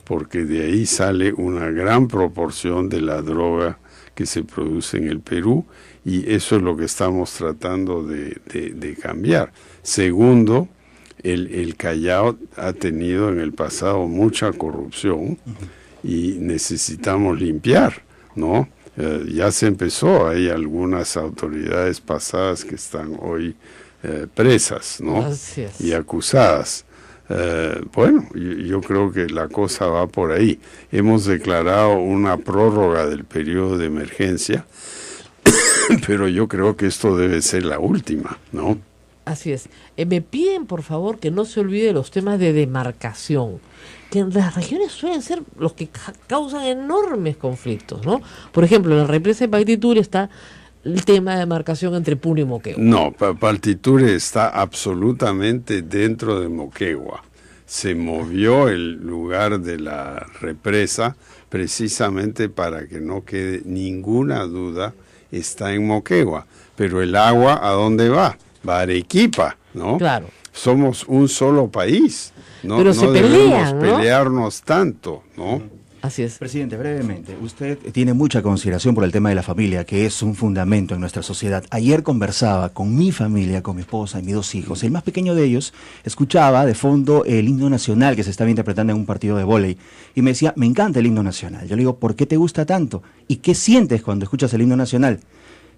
porque de ahí sale una gran proporción de la droga que se produce en el Perú y eso es lo que estamos tratando de cambiar. Segundo, el Callao ha tenido en el pasado mucha corrupción y necesitamos limpiar, ¿no? Ya se empezó, hay algunas autoridades pasadas que están hoy presas, ¿no? Y acusadas. Bueno, yo creo que la cosa va por ahí. Hemos declarado una prórroga del periodo de emergencia, pero yo creo que esto debe ser la última, ¿no? Así es. Me piden, por favor, que no se olvide los temas de demarcación, que en las regiones suelen ser los que causan enormes conflictos, ¿no? Por ejemplo, en la represa de Paititure está el tema de demarcación entre Puno y Moquegua. No, Paititure está absolutamente dentro de Moquegua. Se movió el lugar de la represa precisamente para que no quede ninguna duda, está en Moquegua. Pero el agua, ¿a dónde va? Va a Arequipa, ¿no? Claro. Somos un solo país. No, pero no se debemos pelean, ¿no? pelearnos tanto, ¿no? Así es. Presidente, brevemente, usted tiene mucha consideración por el tema de la familia, que es un fundamento en nuestra sociedad. Ayer conversaba con mi familia, con mi esposa y mis 2 hijos. El más pequeño de ellos escuchaba de fondo el himno nacional que se estaba interpretando en un partido de vóley y me decía, me encanta el himno nacional. Yo le digo, ¿por qué te gusta tanto? ¿Y qué sientes cuando escuchas el himno nacional?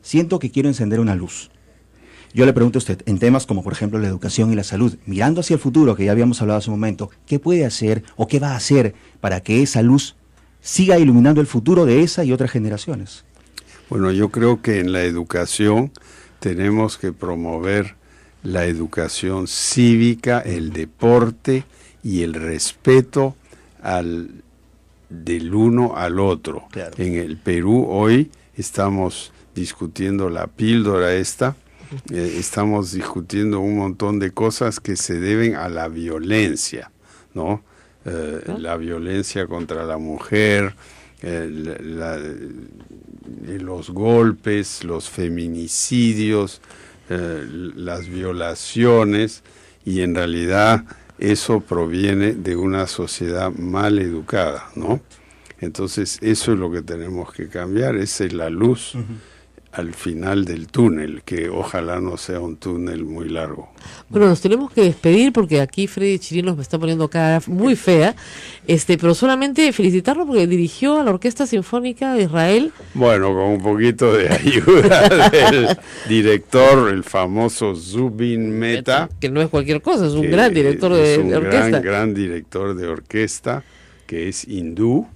Siento que quiero encender una luz. Yo le pregunto a usted, en temas como por ejemplo la educación y la salud, mirando hacia el futuro, que ya habíamos hablado hace un momento, ¿qué puede hacer o qué va a hacer para que esa luz siga iluminando el futuro de esa y otras generaciones? Bueno, yo creo que en la educación tenemos que promover la educación cívica, el deporte y el respeto del uno al otro. Claro. En el Perú hoy estamos discutiendo la píldora esta, estamos discutiendo un montón de cosas que se deben a la violencia, ¿no? La violencia contra la mujer, los golpes, los feminicidios, las violaciones, y en realidad eso proviene de una sociedad mal educada, ¿no? Entonces eso es lo que tenemos que cambiar, esa es la luz al final del túnel, que ojalá no sea un túnel muy largo. Bueno, nos tenemos que despedir porque aquí Freddy Chirinos me está poniendo cara muy fea, pero solamente felicitarlo porque dirigió a la Orquesta Sinfónica de Israel. Bueno, con un poquito de ayuda del director, el famoso Zubin Mehta. Que no es cualquier cosa, es un gran director de orquesta. Gran director de orquesta, que es hindú.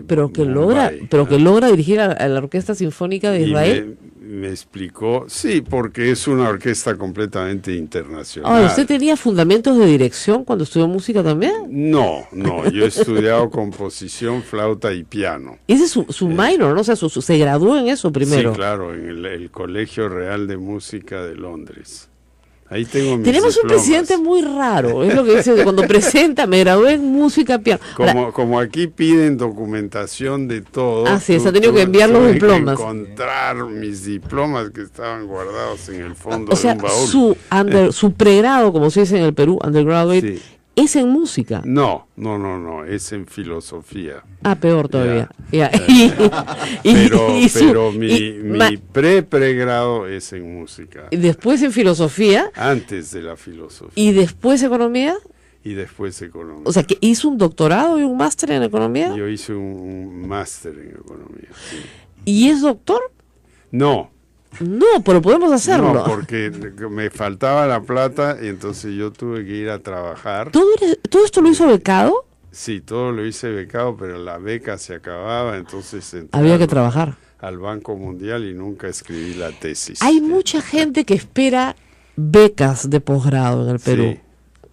Pero que logra dirigir a la Orquesta Sinfónica de Israel. Me explicó, sí, porque es una orquesta completamente internacional. Ahora, ¿usted tenía fundamentos de dirección cuando estudió música también? No, yo he estudiado composición, flauta y piano. Ese es su minor, ¿no? O sea, se graduó en eso primero. Sí, claro, en el Colegio Real de Música de Londres. Ahí tengo mis Tenemos diplomas. Un presidente muy raro, es lo que dice, cuando presenta, me gradué en música, piano. Como aquí piden documentación de todo. Así es, ha tenido que enviar los diplomas. Que encontrar mis diplomas que estaban guardados en el fondo de un baúl. Su pregrado, como se dice en el Perú, undergraduate, sí, es en música. No, es en filosofía. Ah, peor todavía. Ya. Pero mi pregrado es en música. Y después en filosofía. Antes de la filosofía. Y después economía. Y después economía. O sea, que hizo un doctorado y un máster en economía. Yo hice un máster en economía. Sí. ¿Y es doctor? No, pero podemos hacerlo. no, porque me faltaba la plata y entonces yo tuve que ir a trabajar. ¿Todo esto lo hizo becado? Sí, todo lo hice becado, pero la beca se acababa, entonces Había que trabajar. Al Banco Mundial y nunca escribí la tesis. Hay mucha gente que espera becas de posgrado en el Perú. Sí.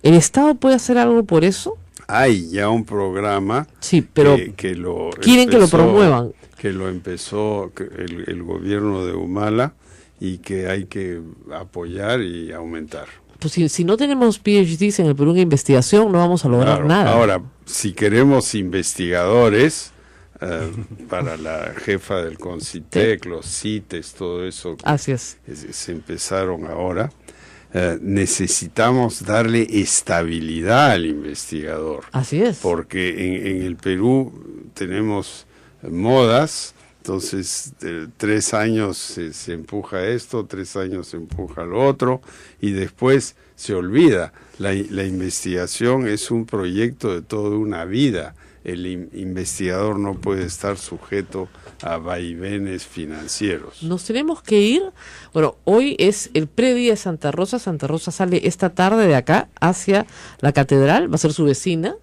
¿El Estado puede hacer algo por eso? Hay ya un programa Sí, pero que lo quieren que lo promuevan. Que lo empezó el gobierno de Humala y que hay que apoyar y aumentar. Pues si no tenemos PhDs en el Perú en investigación, no vamos a lograr Claro. nada. Ahora, si queremos investigadores para la jefa del CONCITEC, los CITES, todo eso Así es. se empezaron ahora, necesitamos darle estabilidad al investigador. Así es. Porque en el Perú tenemos modas, entonces 3 años se empuja esto, 3 años se empuja lo otro y después se olvida. La investigación es un proyecto de toda una vida. El investigador no puede estar sujeto a vaivenes financieros. Nos tenemos que ir. Bueno, hoy es el predía de Santa Rosa. Santa Rosa sale esta tarde de acá hacia la catedral. Va a ser su vecina,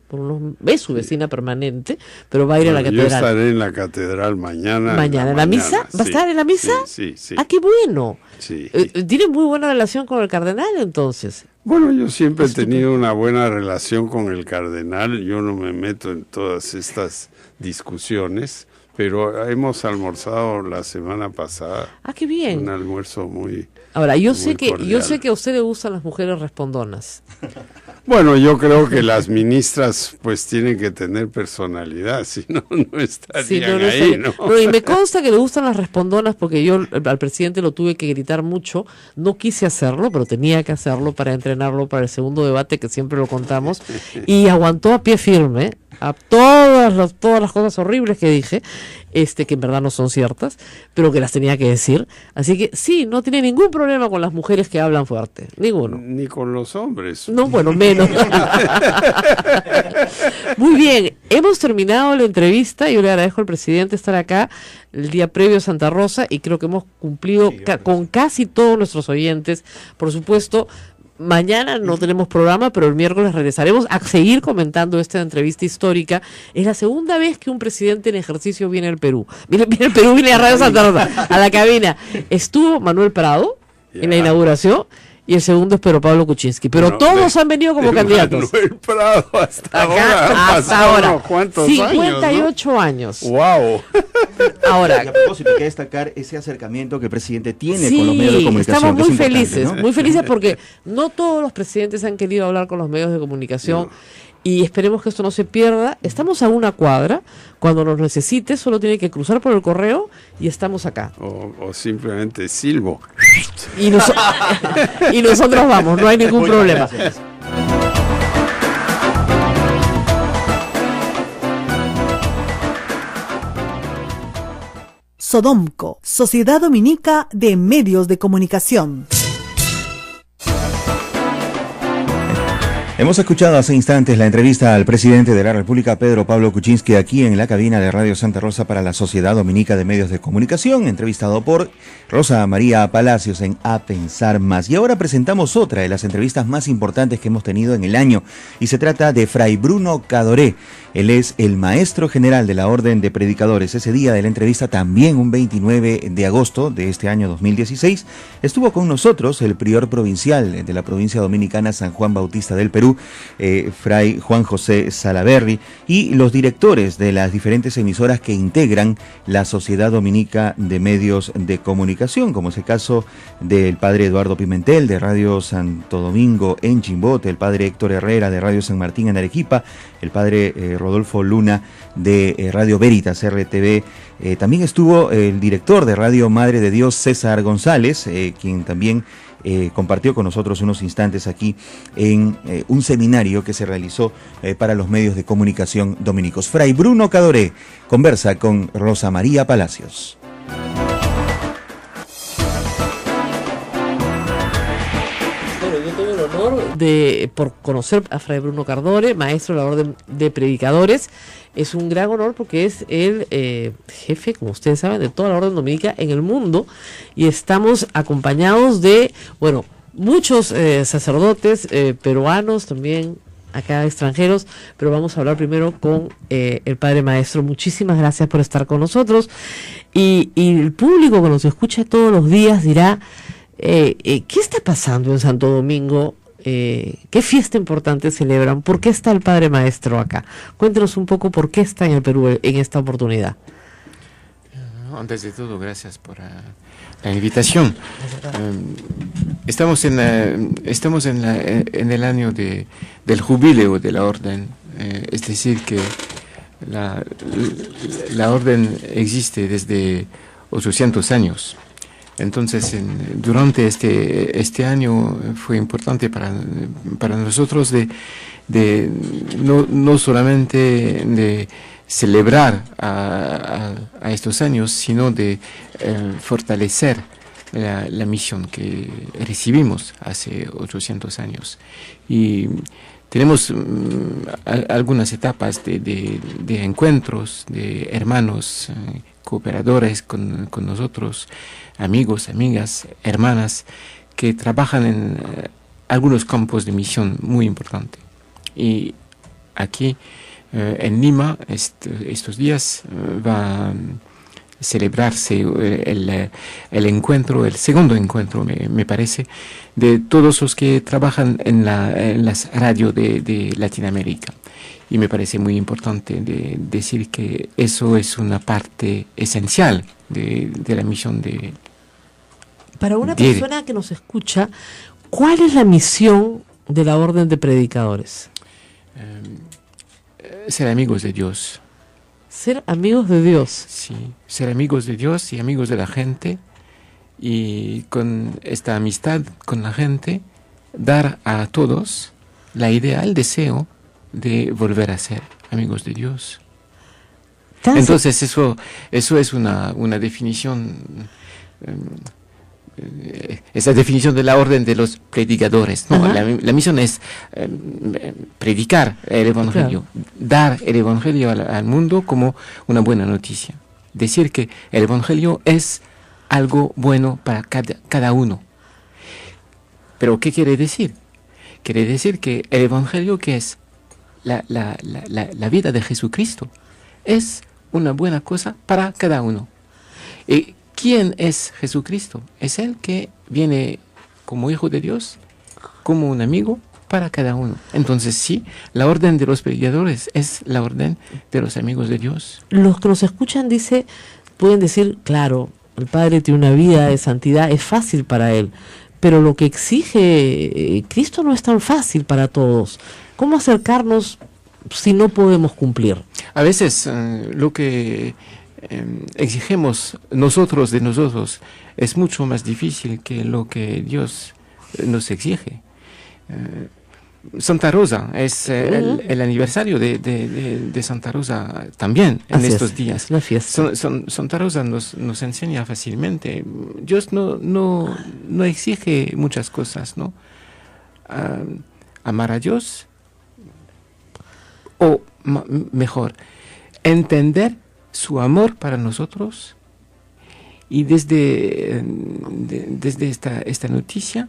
es su vecina permanente, pero va a ir a la catedral. Yo estaré en la catedral mañana. ¿Mañana en la misa? ¿Va a estar en la misa? Sí. Ah, qué bueno. Sí. ¿Tiene muy buena relación con el cardenal entonces? Bueno, yo siempre he tenido una buena relación con el cardenal. Yo no me meto en todas estas discusiones, pero hemos almorzado la semana pasada. Ah, qué bien. Un almuerzo muy. Ahora, yo muy sé que cordial. a usted le gustan las mujeres respondonas. Bueno, yo creo que las ministras pues tienen que tener personalidad, si no, no estarían Sí, no ahí, sé. ¿no? No, y me consta que le gustan las respondonas porque yo al presidente lo tuve que gritar mucho. No quise hacerlo, pero tenía que hacerlo para entrenarlo para el segundo debate que siempre lo contamos. Y aguantó a pie firme a todas las cosas horribles que dije, que en verdad no son ciertas, pero que las tenía que decir. Así que sí, no tiene ningún problema con las mujeres que hablan fuerte. Ninguno. Ni con los hombres. No, bueno, menos. Muy bien, hemos terminado la entrevista. Yo le agradezco al presidente estar acá el día previo a Santa Rosa y creo que hemos cumplido con casi todos nuestros oyentes. Por supuesto, mañana no tenemos programa, pero el miércoles regresaremos a seguir comentando esta entrevista histórica. Es la segunda vez que un presidente en ejercicio viene al Perú. Viene a Radio Santa Rosa, a la cabina. Estuvo Manuel Prado en la inauguración. Y el segundo es Pedro Pablo Kuczynski. Pero Bueno, todos han venido como candidatos. Manuel Prado hasta Acá, ahora. hasta ahora. ¿Cuántos 58 años. ¡Wow! Ahora, Y a propósito, hay que destacar ese acercamiento que el presidente tiene sí, con los medios de comunicación. estamos que es muy importante, felices, ¿no? muy felices porque no todos los presidentes han querido hablar con los medios de comunicación. Y esperemos que esto no se pierda. Estamos a una cuadra. Cuando nos necesite, solo tiene que cruzar por el correo y estamos acá. O simplemente silbo. Y, y nosotros vamos, no hay ningún Muchas problema. gracias. Sodomco, Sociedad Dominica de Medios de Comunicación. Hemos escuchado hace instantes la entrevista al presidente de la República, Pedro Pablo Kuczynski, aquí en la cabina de Radio Santa Rosa para la Sociedad Dominica de Medios de Comunicación, entrevistado por Rosa María Palacios en A Pensar Más. Y ahora presentamos otra de las entrevistas más importantes que hemos tenido en el año, y se trata de Fray Bruno Cadoré. Él es el maestro general de la Orden de Predicadores. Ese día de la entrevista, también un 29 de agosto de este año 2016, estuvo con nosotros el prior provincial de la provincia dominicana San Juan Bautista del Perú, Fray Juan José Salaverry, y los directores de las diferentes emisoras que integran la Sociedad Dominica de Medios de Comunicación, como es el caso del padre Eduardo Pimentel de Radio Santo Domingo en Chimbote, el padre Héctor Herrera de Radio San Martín en Arequipa, el padre Rodolfo Luna de Radio Veritas RTV. También estuvo el director de Radio Madre de Dios, César González, quien también compartió con nosotros unos instantes aquí en un seminario que se realizó para los medios de comunicación dominicos. Fray Bruno Cadoré conversa con Rosa María Palacios. Por conocer a Fray Bruno Cadoré, maestro de la Orden de Predicadores. Es un gran honor porque es el jefe, como ustedes saben, de toda la Orden Dominica en el mundo, y estamos acompañados de, bueno, muchos sacerdotes peruanos, también acá extranjeros, pero vamos a hablar primero con el Padre Maestro. Muchísimas gracias por estar con nosotros, y el público que nos escucha todos los días dirá, ¿qué está pasando en Santo Domingo? ¿Qué fiesta importante celebran? ¿Por qué está el Padre Maestro acá? Cuéntenos un poco por qué está en el Perú en esta oportunidad. Antes de todo, gracias por la invitación. Estamos en el año del jubileo de la Orden, es decir, que la Orden existe desde 800 años. Entonces, durante este año fue importante para nosotros no solamente de celebrar a estos años, sino de fortalecer la misión que recibimos hace 800 años. Y tenemos algunas etapas de encuentros de hermanos, cooperadores con nosotros, amigos, amigas, hermanas, que trabajan en algunos campos de misión muy importantes. Y aquí en Lima, estos días, va a celebrarse el encuentro, el segundo encuentro, me parece, de todos los que trabajan en las radios de Latinoamérica. Y me parece muy importante decir que eso es una parte esencial de la misión de... Para una persona que nos escucha, ¿cuál es la misión de la Orden de Predicadores? Ser amigos de Dios. Ser amigos de Dios. Sí, ser amigos de Dios y amigos de la gente, y con esta amistad con la gente, dar a todos la idea, el deseo de volver a ser amigos de Dios. Entonces eso es una definición, esa definición de la Orden de los predicadores, ¿no? La misión es predicar el Evangelio, claro, dar el Evangelio al mundo como una buena noticia, decir que el Evangelio es algo bueno para cada uno. Pero ¿qué quiere decir? Quiere decir que el Evangelio, que es la vida de Jesucristo, es una buena cosa para cada uno. ¿Y quién es Jesucristo? Es Él que viene como Hijo de Dios, como un amigo para cada uno. Entonces sí, la Orden de los Predicadores es la orden de los amigos de Dios. Los que nos escuchan pueden decir, claro, el Padre tiene una vida de santidad, es fácil para Él, pero lo que exige Cristo no es tan fácil para todos. ¿Cómo acercarnos si no podemos cumplir? A veces lo que exigimos nosotros de nosotros es mucho más difícil que lo que Dios nos exige. Santa Rosa es el aniversario de Santa Rosa también en estos días. Santa Rosa nos enseña fácilmente. Dios no exige muchas cosas, ¿no? Amar a Dios, o mejor, entender su amor para nosotros, y desde esta noticia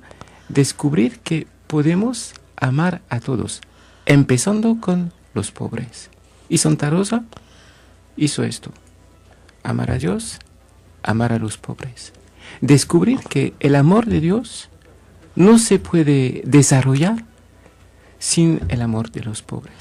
descubrir que podemos amar a todos, empezando con los pobres. Y Santa Rosa hizo esto: amar a Dios, amar a los pobres. Descubrir que el amor de Dios no se puede desarrollar sin el amor de los pobres.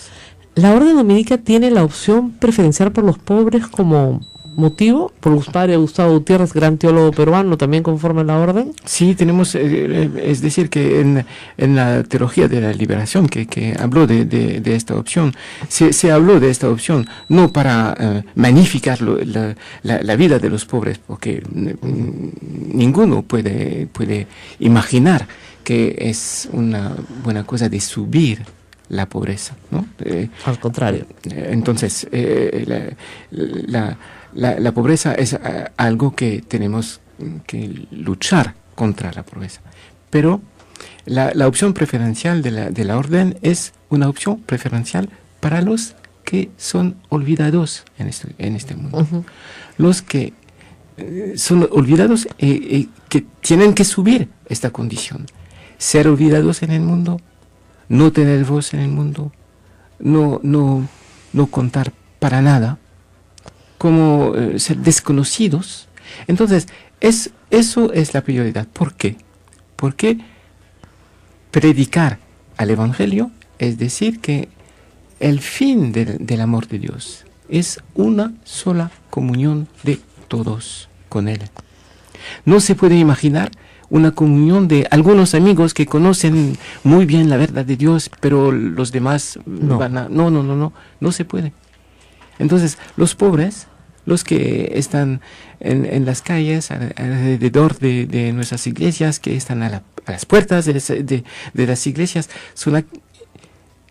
La Orden Dominica tiene la opción preferencial por los pobres como ¿Motivo? Por padre Gustavo Gutiérrez, gran teólogo peruano, también conforme la orden. Sí, tenemos, es decir, que en la teología de la liberación que habló de esta opción, se habló de esta opción no para magnificar la vida de los pobres, porque ninguno puede imaginar que es una buena cosa de subir la pobreza, ¿no? Al contrario. Entonces, la pobreza es algo que tenemos que luchar contra la pobreza. Pero la opción preferencial de la orden es una opción preferencial para los que son olvidados en este mundo. Uh-huh. Los que son olvidados que tienen que subir esta condición. Ser olvidados en el mundo, no tener voz en el mundo, no contar para nada, como ser desconocidos. Entonces, eso es la prioridad. ¿Por qué? Porque predicar al Evangelio es decir que el fin del amor de Dios es una sola comunión de todos con Él. No se puede imaginar una comunión de algunos amigos que conocen muy bien la verdad de Dios, pero los demás no se puede. Entonces, los pobres, los que están en las calles, alrededor de nuestras iglesias, que están a las puertas de las iglesias,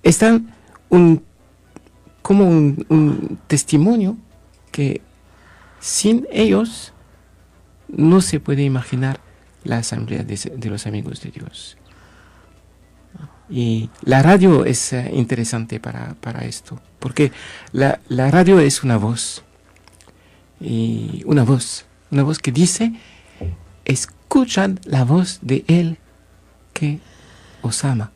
están como un testimonio que sin ellos no se puede imaginar la asamblea de los amigos de Dios. Y la radio es interesante para esto, porque la radio es una voz, y una voz que dice: escuchad la voz de Él que os ama.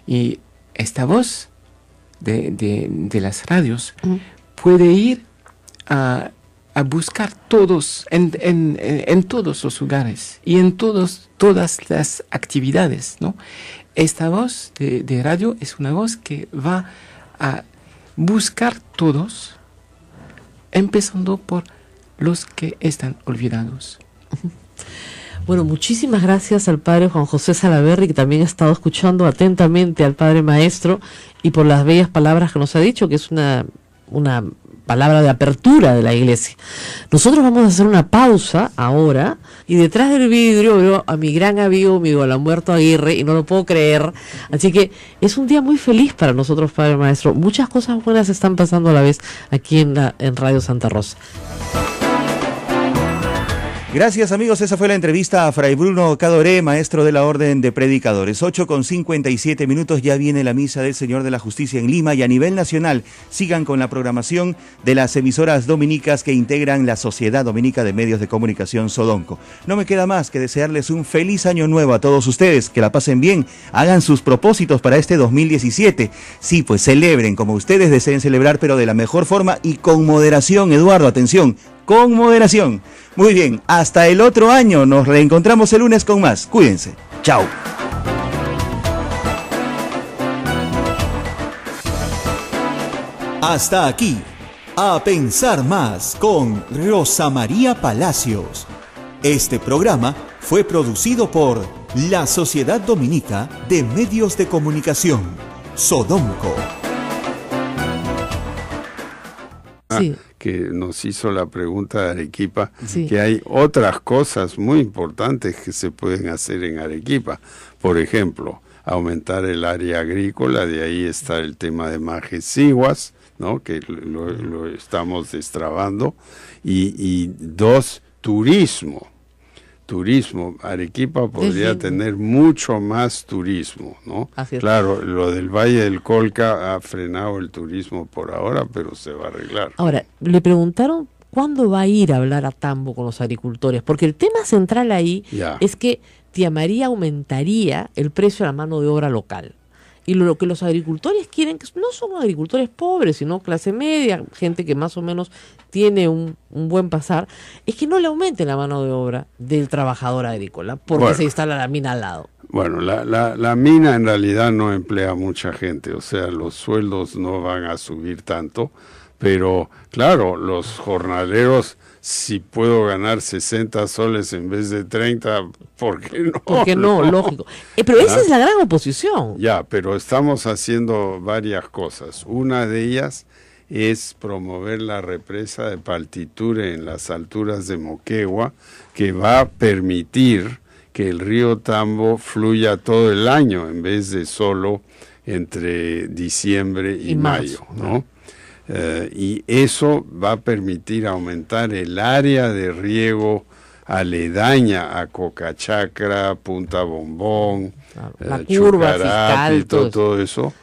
Y esta voz de las radios puede ir a buscar todos, en todos los lugares y en todas las actividades, ¿no? Esta voz de radio es una voz que va a buscar todos, empezando por los que están olvidados. Bueno, muchísimas gracias al padre Juan José Salaverry, que también ha estado escuchando atentamente al padre maestro, y por las bellas palabras que nos ha dicho, que es una palabra de apertura de la iglesia. Nosotros vamos a hacer una pausa ahora, y detrás del vidrio veo a mi gran amigo Miguel Lamberto Aguirre, y no lo puedo creer. Así que es un día muy feliz para nosotros, padre maestro. Muchas cosas buenas están pasando a la vez aquí en Radio Santa Rosa. Gracias, amigos, esa fue la entrevista a Fray Bruno Cadoré, maestro de la Orden de Predicadores. 8:57, ya viene la Misa del Señor de la Justicia en Lima, y a nivel nacional sigan con la programación de las emisoras dominicas que integran la Sociedad Dominica de Medios de Comunicación Sodonco. No me queda más que desearles un feliz año nuevo a todos ustedes, que la pasen bien, hagan sus propósitos para este 2017. Sí, pues celebren como ustedes deseen celebrar, pero de la mejor forma y con moderación, Eduardo, atención, con moderación. Muy bien, hasta el otro año. Nos reencontramos el lunes con más. Cuídense. Chao. Hasta aquí, A Pensar Más con Rosa María Palacios. Este programa fue producido por la Sociedad Dominica de Medios de Comunicación, Sodonco. Sí. Que nos hizo la pregunta de Arequipa, sí, que hay otras cosas muy importantes que se pueden hacer en Arequipa. Por ejemplo, aumentar el área agrícola, de ahí está el tema de Majeciguas, ¿no? Que lo estamos destrabando. Y dos, turismo. Arequipa podría tener mucho más turismo, ¿no? Así es. Claro, lo del Valle del Colca ha frenado el turismo por ahora, pero se va a arreglar. Ahora, le preguntaron cuándo va a ir a hablar a Tambo con los agricultores, porque el tema central ahí es que Tía María aumentaría el precio de la mano de obra local. Y lo que los agricultores quieren, que no son agricultores pobres, sino clase media, gente que más o menos tiene un un buen pasar, es que no le aumente la mano de obra del trabajador agrícola, porque se instala la mina al lado. Bueno, la mina en realidad no emplea mucha gente, o sea, los sueldos no van a subir tanto, pero claro, los jornaleros, si puedo ganar 60 soles en vez de 30, ¿por qué no? ¿Por qué no? Lógico. Pero esa es la gran oposición. Ya, pero estamos haciendo varias cosas. Una de ellas es promover la represa de Paltiture en las alturas de Moquegua, que va a permitir que el río Tambo fluya todo el año en vez de solo entre diciembre y mayo, ¿no? Y eso va a permitir aumentar el área de riego aledaña a Cocachacra, Punta Bombón, la curva fiscal, todo eso.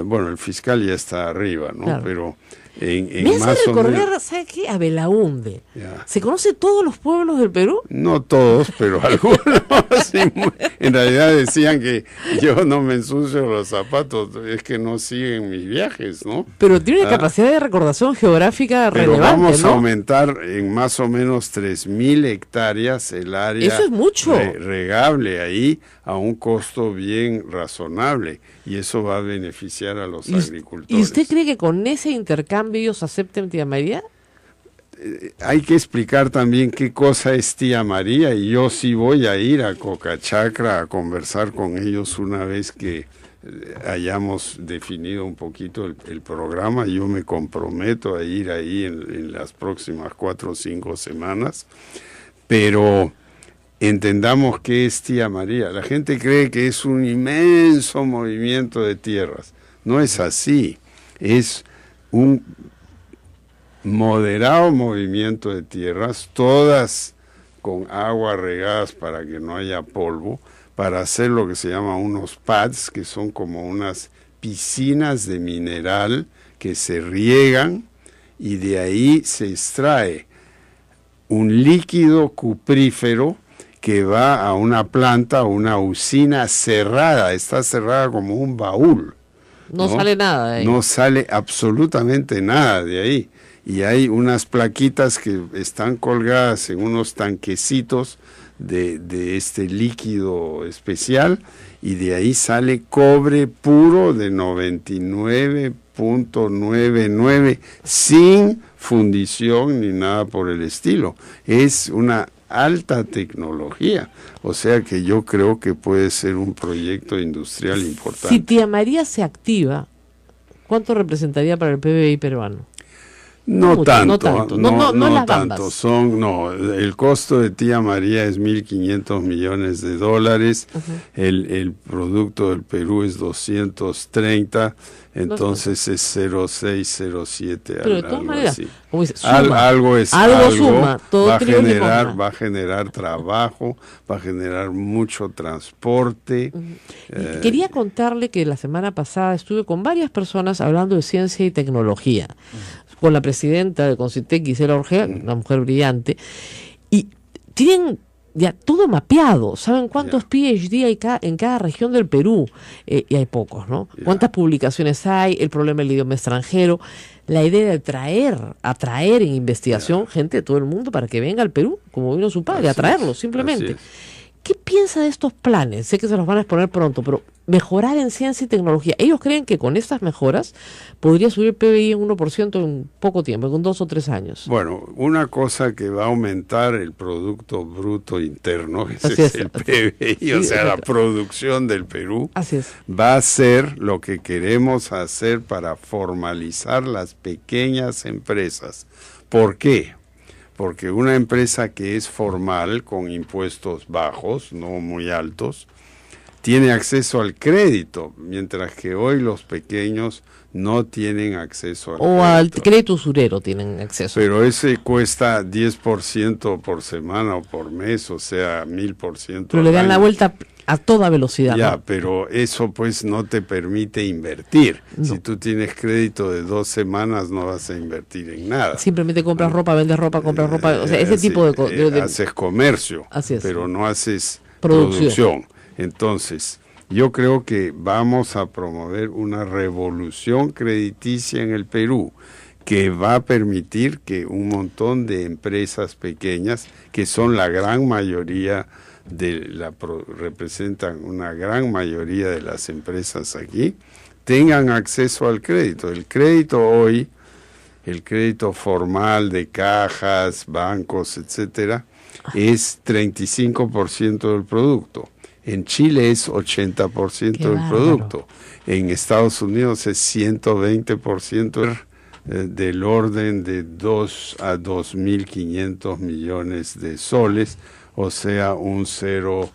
Bueno, el fiscal ya está arriba, ¿no? Claro. Pero me hace recorrer, ¿sabe qué? A Belaunde. Ya. ¿Se conoce todos los pueblos del Perú? No todos, pero algunos. Sí, en realidad decían que yo no me ensucio los zapatos, es que no siguen mis viajes, ¿no? Pero tiene una capacidad de recordación geográfica pero relevante, vamos ¿no? a aumentar en más o menos 3.000 hectáreas el área. Eso es mucho. Regable ahí a un costo bien razonable, y eso va a beneficiar a los agricultores. ¿Y usted cree que con ese intercambio se acepten, tía María? Hay que explicar también qué cosa es tía María, y yo sí voy a ir a Cocachacra a conversar con ellos una vez que hayamos definido un poquito el programa. Yo me comprometo a ir ahí en las próximas 4 o 5 semanas, pero entendamos qué es tía María. La gente cree que es un inmenso movimiento de tierras. No es así, es un moderado movimiento de tierras, todas con agua regadas para que no haya polvo, para hacer lo que se llama unos pads, que son como unas piscinas de mineral que se riegan, y de ahí se extrae un líquido cuprífero que va a una planta, una usina cerrada, está cerrada como un baúl. No sale nada de ahí. No sale absolutamente nada de ahí. Y hay unas plaquitas que están colgadas en unos tanquecitos de este líquido especial, y de ahí sale cobre puro de 99.99 sin fundición ni nada por el estilo. Es una alta tecnología, o sea que yo creo que puede ser un proyecto industrial importante. Si tía María se activa, ¿cuánto representaría para el PBI peruano? No tanto, no las tanto. bambas. El costo de tía María es $1.500 millones. El producto del Perú es 230, entonces es 0.6, 0.7. Pero de todas maneras, como dice, algo suma, todo va a va generar trabajo, va a generar mucho transporte. Quería contarle que la semana pasada estuve con varias personas hablando de ciencia y tecnología, con la presidenta de Concitec, Gisela Orgea, una mujer brillante, y tienen ya todo mapeado, saben cuántos PhD hay en cada región del Perú, y hay pocos, ¿no? Cuántas publicaciones hay, el problema del idioma extranjero, la idea de atraer en investigación gente de todo el mundo para que venga al Perú, como vino su padre, atraerlos simplemente. ¿Qué piensa de estos planes? Sé que se los van a exponer pronto, pero mejorar en ciencia y tecnología. Ellos creen que con estas mejoras podría subir el PBI en 1% en poco tiempo, en 2 o 3 años. Bueno, una cosa que va a aumentar el Producto Bruto Interno, ese es el PBI, o sea, la producción del Perú, va a ser lo que queremos hacer para formalizar las pequeñas empresas. ¿Por qué? Porque una empresa que es formal, con impuestos bajos, no muy altos, tiene acceso al crédito, mientras que hoy los pequeños no tienen acceso al crédito. O al crédito usurero tienen acceso. Pero ese cuesta 10% por semana o por mes, o sea, 1000%. Pero le dan la vuelta a toda velocidad. Ya, ¿no? pero eso pues no te permite invertir. No. Si tú tienes crédito de 2 semanas, no vas a invertir en nada. Simplemente compras ropa, vendes ropa, compras ropa, o sea, ese tipo de haces comercio, pero no haces producción. Entonces, yo creo que vamos a promover una revolución crediticia en el Perú, que va a permitir que un montón de empresas pequeñas, que son la gran mayoría representan una gran mayoría de las empresas aquí, tengan acceso al crédito. El crédito hoy, el crédito formal de cajas, bancos, etcétera, es 35% del producto. En Chile es 80% del producto. En Estados Unidos es 120%, del orden de 2 a 2.500 millones de soles, o sea, un 0,5,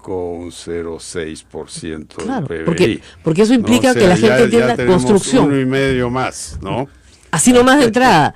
un 0,6% Claro, del PBI. porque eso implica, ¿no? O sea, que la gente entienda construcción. 1,5 más, ¿no? Así nomás de entrada.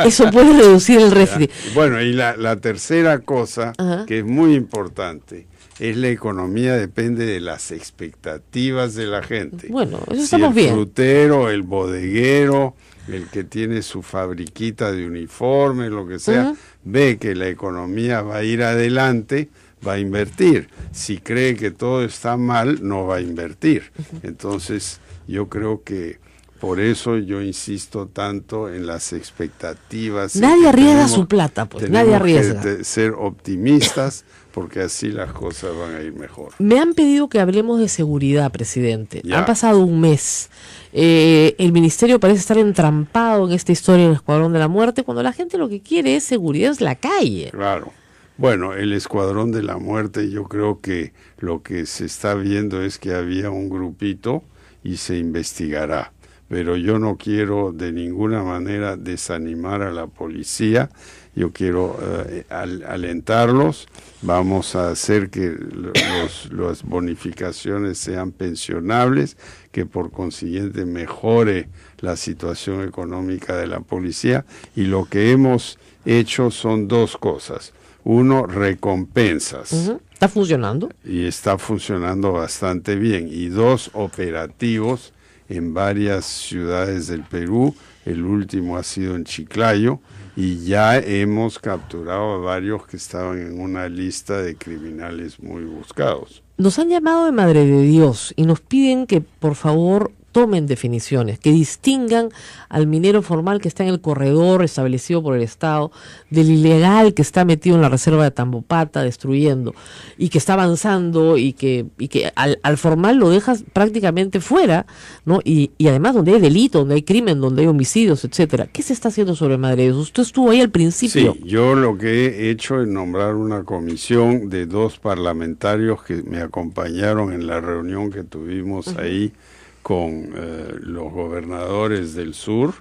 Eso puede reducir el refri. Bueno, y la tercera cosa, que es muy importante, es la economía depende de las expectativas de la gente. Bueno, eso si estamos bien. El frutero, el bodeguero, el que tiene su fabriquita de uniforme, lo que sea, ve que la economía va a ir adelante, va a invertir. Si cree que todo está mal, no va a invertir. Entonces, yo creo que por eso yo insisto tanto en las expectativas. Nadie arriesga su plata, pues. Nadie arriesga. Que ser optimistas, porque así las cosas van a ir mejor. Me han pedido que hablemos de seguridad, presidente. Ya. Ha pasado un mes. El ministerio parece estar entrampado en esta historia del Escuadrón de la Muerte, cuando la gente lo que quiere es seguridad, es la calle. Claro. Bueno, el Escuadrón de la Muerte, yo creo que lo que se está viendo es que había un grupito y se investigará. Pero yo no quiero de ninguna manera desanimar a la policía, yo quiero alentarlos, vamos a hacer que las bonificaciones sean pensionables, que por consiguiente mejore la situación económica de la policía, y lo que hemos hecho son dos cosas. Uno, recompensas. ¿Está funcionando? Y está funcionando bastante bien. Y dos, operativos en varias ciudades del Perú. El último ha sido en Chiclayo, y ya hemos capturado a varios que estaban en una lista de criminales muy buscados. Nos han llamado de Madre de Dios y nos piden que por favor tomen definiciones, que distingan al minero formal que está en el corredor establecido por el Estado, del ilegal que está metido en la reserva de Tambopata destruyendo y que está avanzando, y que al formal lo dejas prácticamente fuera, ¿no? Y además donde hay delito, donde hay crimen, donde hay homicidios, etcétera. ¿Qué se está haciendo sobre Madre de Dios? Usted estuvo ahí al principio. Sí, yo lo que he hecho es nombrar una comisión de 2 parlamentarios que me acompañaron en la reunión que tuvimos ahí con los gobernadores del sur,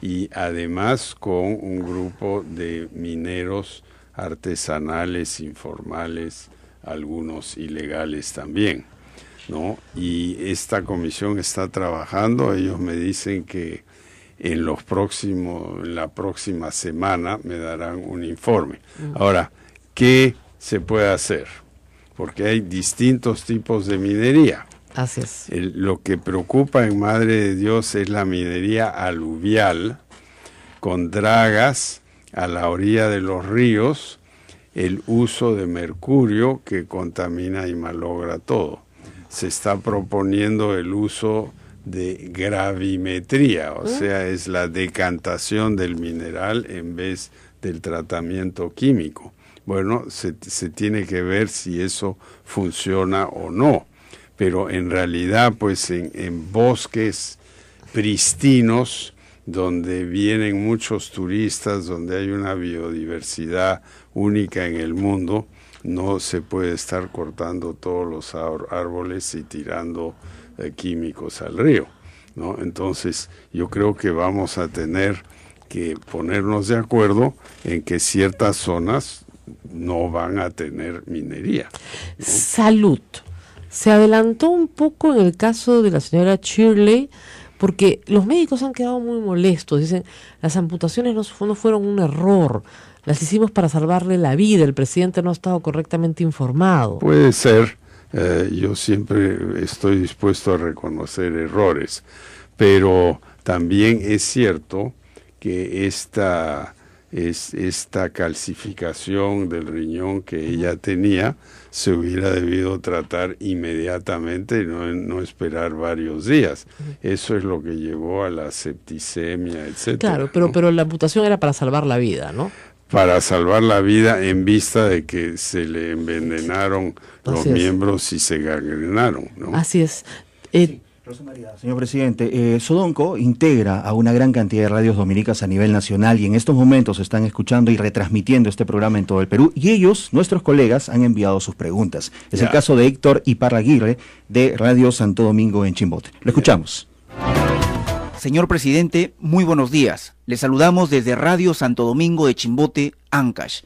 y además con un grupo de mineros artesanales, informales, algunos ilegales también, ¿no? Y esta comisión está trabajando. Ellos me dicen que en la próxima semana me darán un informe. Ahora, ¿qué se puede hacer? Porque hay distintos tipos de minería. Así es. Lo que preocupa en Madre de Dios es la minería aluvial, con dragas a la orilla de los ríos, el uso de mercurio que contamina y malogra todo. Se está proponiendo el uso de gravimetría, o sea, es la decantación del mineral en vez del tratamiento químico. Bueno, se tiene que ver si eso funciona o no. Pero en realidad, pues en bosques pristinos, donde vienen muchos turistas, donde hay una biodiversidad única en el mundo, no se puede estar cortando todos los árboles y tirando químicos al río, ¿no? Entonces, yo creo que vamos a tener que ponernos de acuerdo en que ciertas zonas no van a tener minería, ¿no? Salud. Se adelantó un poco en el caso de la señora Shirley, porque los médicos han quedado muy molestos. Dicen, las amputaciones no fueron un error, las hicimos para salvarle la vida, el presidente no ha estado correctamente informado. Puede ser, yo siempre estoy dispuesto a reconocer errores, pero también es cierto que esta esta calcificación del riñón que ella tenía se hubiera debido tratar inmediatamente y no esperar varios días. Eso es lo que llevó a la septicemia, etcétera. Claro, pero la amputación era para salvar la vida, ¿no? Para salvar la vida en vista de que se le envenenaron los miembros y se gangrenaron, ¿no? Así es. Rosa María, señor presidente, Sodonco integra a una gran cantidad de radios dominicas a nivel nacional y en estos momentos están escuchando y retransmitiendo este programa en todo el Perú y ellos, nuestros colegas, han enviado sus preguntas. Es el caso de Héctor Iparraguirre de Radio Santo Domingo en Chimbote. Lo escuchamos. Señor presidente, muy buenos días. Le saludamos desde Radio Santo Domingo de Chimbote, Ancash.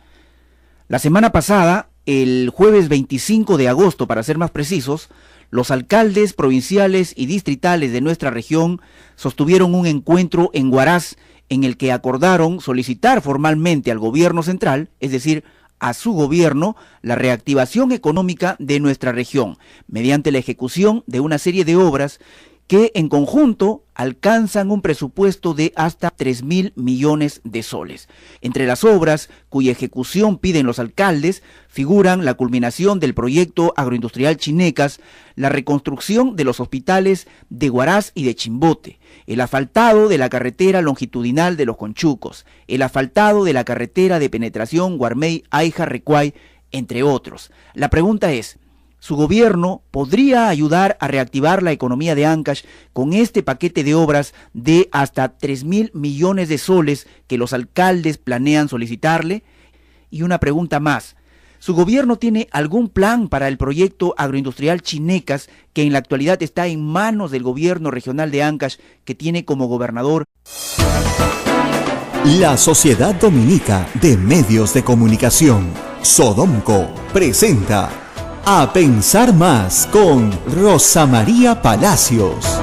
La semana pasada, el jueves 25 de agosto, para ser más precisos, los alcaldes provinciales y distritales de nuestra región sostuvieron un encuentro en Huaraz en el que acordaron solicitar formalmente al gobierno central, es decir, a su gobierno, la reactivación económica de nuestra región mediante la ejecución de una serie de obras que en conjunto alcanzan un presupuesto de hasta 3.000 millones de soles. Entre las obras cuya ejecución piden los alcaldes figuran la culminación del proyecto agroindustrial Chinecas, la reconstrucción de los hospitales de Huaraz y de Chimbote, el asfaltado de la carretera longitudinal de Los Conchucos, el asfaltado de la carretera de penetración Guarmey-Aija-Recuay, entre otros. La pregunta es, ¿su gobierno podría ayudar a reactivar la economía de Ancash con este paquete de obras de hasta 3.000 millones de soles que los alcaldes planean solicitarle? Y una pregunta más, ¿su gobierno tiene algún plan para el proyecto agroindustrial Chinecas que en la actualidad está en manos del gobierno regional de Ancash que tiene como gobernador? La Sociedad Dominica de Medios de Comunicación, Sodomco, presenta A Pensar Más con Rosa María Palacios.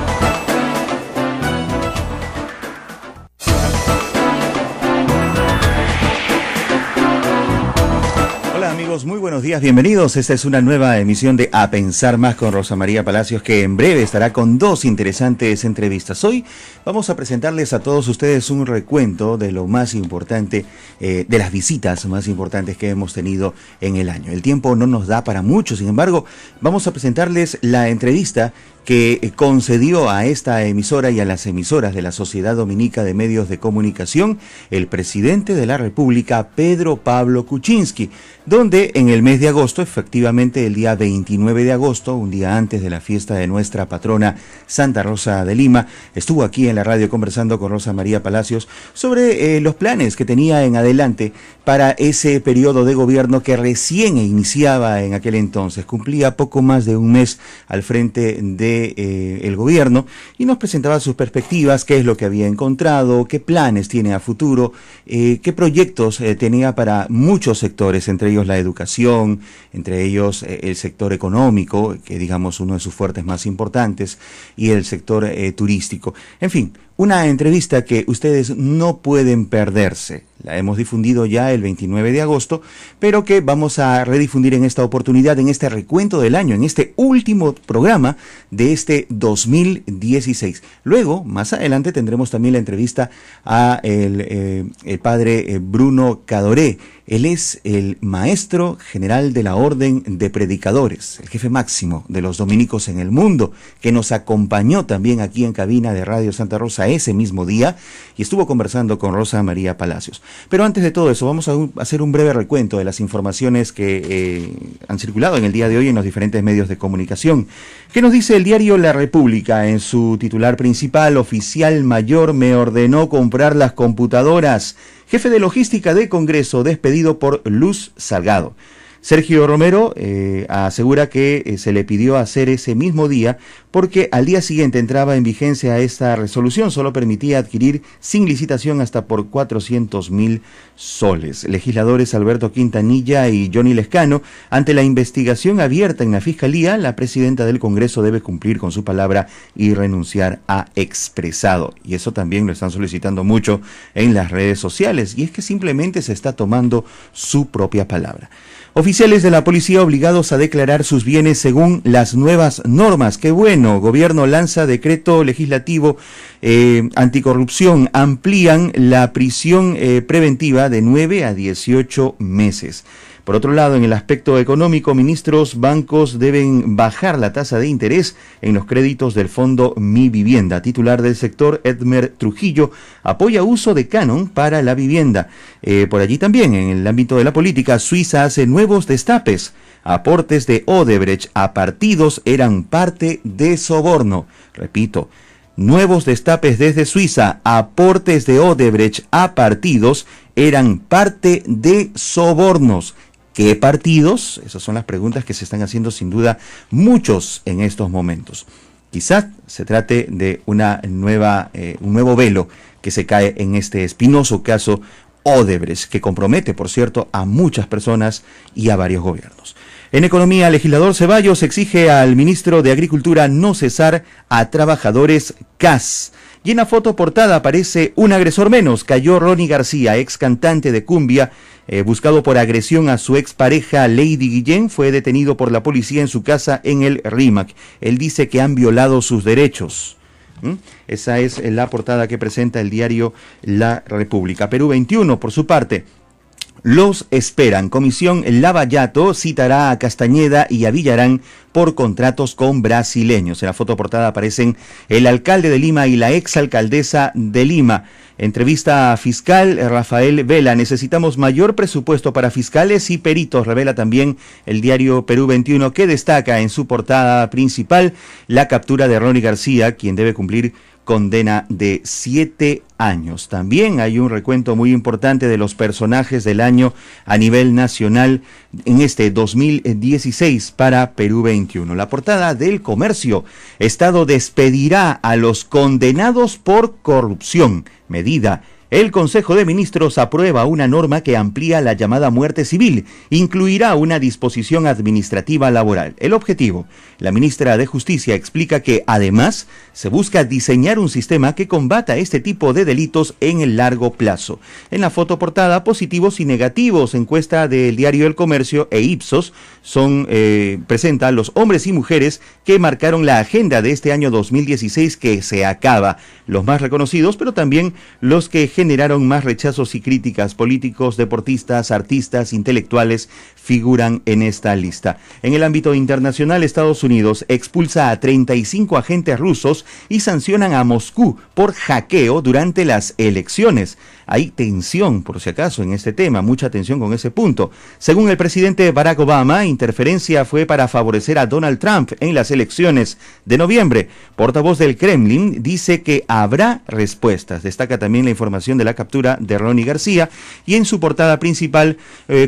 Hola amigos, muy buenos días, bienvenidos. Esta es una nueva emisión de A Pensar Más con Rosa María Palacios, que en breve estará con dos interesantes entrevistas. Hoy vamos a presentarles a todos ustedes un recuento de lo más importante, de las visitas más importantes que hemos tenido en el año. El tiempo no nos da para mucho, sin embargo, vamos a presentarles la entrevista que concedió a esta emisora y a las emisoras de la Sociedad Dominica de Medios de Comunicación el presidente de la República, Pedro Pablo Kuczynski, donde en el mes de agosto, efectivamente el día 29 de agosto, un día antes de la fiesta de nuestra patrona Santa Rosa de Lima, estuvo aquí en la radio conversando con Rosa María Palacios sobre los planes que tenía en adelante para ese periodo de gobierno que recién iniciaba en aquel entonces. Cumplía poco más de un mes al frente de el gobierno y nos presentaba sus perspectivas, qué es lo que había encontrado, qué planes tiene a futuro, qué proyectos tenía para muchos sectores, entre ellos la educación, entre ellos el sector económico, que digamos uno de sus fuertes más importantes, y el sector turístico. En fin, una entrevista que ustedes no pueden perderse. La hemos difundido ya el 29 de agosto, pero que vamos a redifundir en esta oportunidad, en este recuento del año, en este último programa de este 2016. Luego, más adelante, tendremos también la entrevista a el padre Bruno Cadoré. Él es el maestro general de la Orden de Predicadores, el jefe máximo de los dominicos en el mundo, que nos acompañó también aquí en cabina de Radio Santa Rosa ese mismo día y estuvo conversando con Rosa María Palacios. Pero antes de todo eso, vamos a hacer un breve recuento de las informaciones que han circulado en el día de hoy en los diferentes medios de comunicación. ¿Qué nos dice el diario La República? En su titular principal, oficial mayor me ordenó comprar las computadoras. Jefe de logística de Congreso despedido por Luz Salgado. Sergio Romero asegura que se le pidió hacer ese mismo día porque al día siguiente entraba en vigencia esta resolución, solo permitía adquirir sin licitación hasta por 400.000 soles. Legisladores Alberto Quintanilla y Johnny Lescano, ante la investigación abierta en la Fiscalía, la presidenta del Congreso debe cumplir con su palabra y renunciar a expresado. Y eso también lo están solicitando mucho en las redes sociales, y es que simplemente se está tomando su propia palabra. Oficiales de la policía obligados a declarar sus bienes según las nuevas normas. ¡Qué bueno! pleno. Gobierno lanza decreto legislativo anticorrupción. Amplían la prisión preventiva de 9 a 18 meses. Por otro lado, en el aspecto económico, bancos deben bajar la tasa de interés en los créditos del fondo Mi Vivienda. Titular del sector, Edmer Trujillo, apoya uso de canon para la vivienda. Por allí también, en el ámbito de la política, Suiza hace nuevos destapes. Aportes de Odebrecht a partidos eran parte de soborno. Repito, nuevos destapes desde Suiza. Aportes de Odebrecht a partidos eran parte de sobornos. ¿Qué partidos? Esas son las preguntas que se están haciendo sin duda muchos en estos momentos. Quizás se trate de un nuevo velo que se cae en este espinoso caso Odebrecht, que compromete, por cierto, a muchas personas y a varios gobiernos. En economía, el legislador Ceballos exige al ministro de Agricultura no cesar a trabajadores CAS. Y en la foto portada aparece un agresor menos. Cayó Ronnie García, ex cantante de cumbia, buscado por agresión a su expareja Lady Guillén. Fue detenido por la policía en su casa en el Rímac. Él dice que han violado sus derechos. Esa es la portada que presenta el diario La República. Perú 21, por su parte, los esperan. Comisión Lavallato citará a Castañeda y a Villarán por contratos con brasileños. En la foto portada aparecen el alcalde de Lima y la exalcaldesa de Lima. Entrevista a fiscal Rafael Vela. Necesitamos mayor presupuesto para fiscales y peritos, revela también el diario Perú 21, que destaca en su portada principal la captura de Ronnie García, quien debe cumplir condena de 7 años. También hay un recuento muy importante de los personajes del año a nivel nacional en este 2016 para Perú 21. La portada del Comercio: Estado despedirá a los condenados por corrupción. Medida: el Consejo de Ministros aprueba una norma que amplía la llamada muerte civil, incluirá una disposición administrativa laboral. El objetivo: la ministra de Justicia explica que además se busca diseñar un sistema que combata este tipo de delitos en el largo plazo. En la foto portada, positivos y negativos. Encuesta del diario El Comercio e Ipsos presenta a los hombres y mujeres que marcaron la agenda de este año 2016 que se acaba. Los más reconocidos, pero también los que generaron más rechazos y críticas. Políticos, deportistas, artistas, intelectuales figuran en esta lista. En el ámbito internacional, Estados Unidos expulsa a 35 agentes rusos y sancionan a Moscú por hackeo durante las elecciones. Hay tensión, por si acaso, en este tema, mucha tensión con ese punto. Según el presidente Barack Obama, interferencia fue para favorecer a Donald Trump en las elecciones de noviembre. Portavoz del Kremlin dice que habrá respuestas. Destaca también la información de la captura de Ronnie García y en su portada principal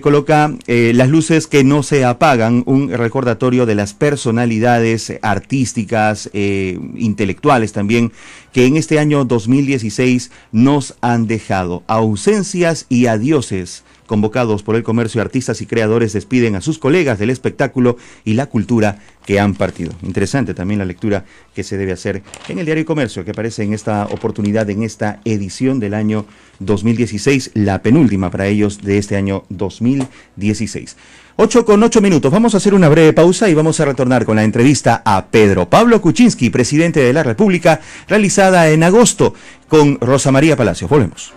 coloca las luces que no se apagan, un recordatorio de las personalidades artísticas, intelectuales también, que en este año 2016 nos han dejado. Ausencias y adioses. Convocados por el comercio, artistas y creadores despiden a sus colegas del espectáculo y la cultura que han partido. Interesante también la lectura que se debe hacer en el diario Comercio, que aparece en esta oportunidad, en esta edición del año 2016, la penúltima para ellos de este año 2016. 8:08. Vamos a hacer una breve pausa y vamos a retornar con la entrevista a Pedro Pablo Kuczynski, presidente de la República, realizada en agosto con Rosa María Palacios. Volvemos.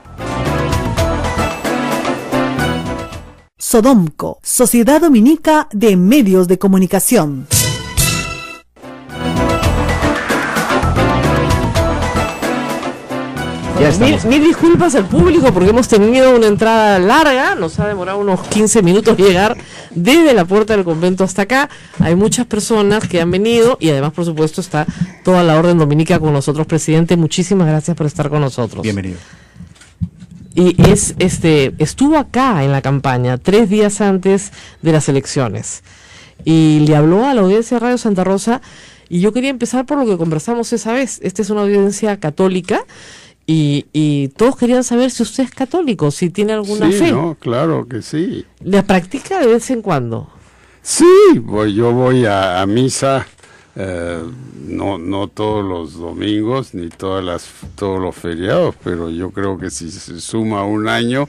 Sodomco, Sociedad Dominica de Medios de Comunicación. Mil disculpas al público porque hemos tenido una entrada larga, nos ha demorado unos 15 minutos llegar desde la puerta del convento hasta acá. Hay muchas personas que han venido y además, por supuesto, está toda la Orden Dominica con nosotros. Presidente, muchísimas gracias por estar con nosotros. Bienvenido. Y estuvo acá en la campaña 3 días antes de las elecciones y le habló a la audiencia de Radio Santa Rosa, y yo quería empezar por lo que conversamos esa vez. Esta es una audiencia católica y todos querían saber si usted es católico, si tiene alguna fe. No, claro que sí. ¿La practica de vez en cuando? Sí, yo voy a misa. No todos los domingos ni todos los feriados, pero yo creo que si se suma un año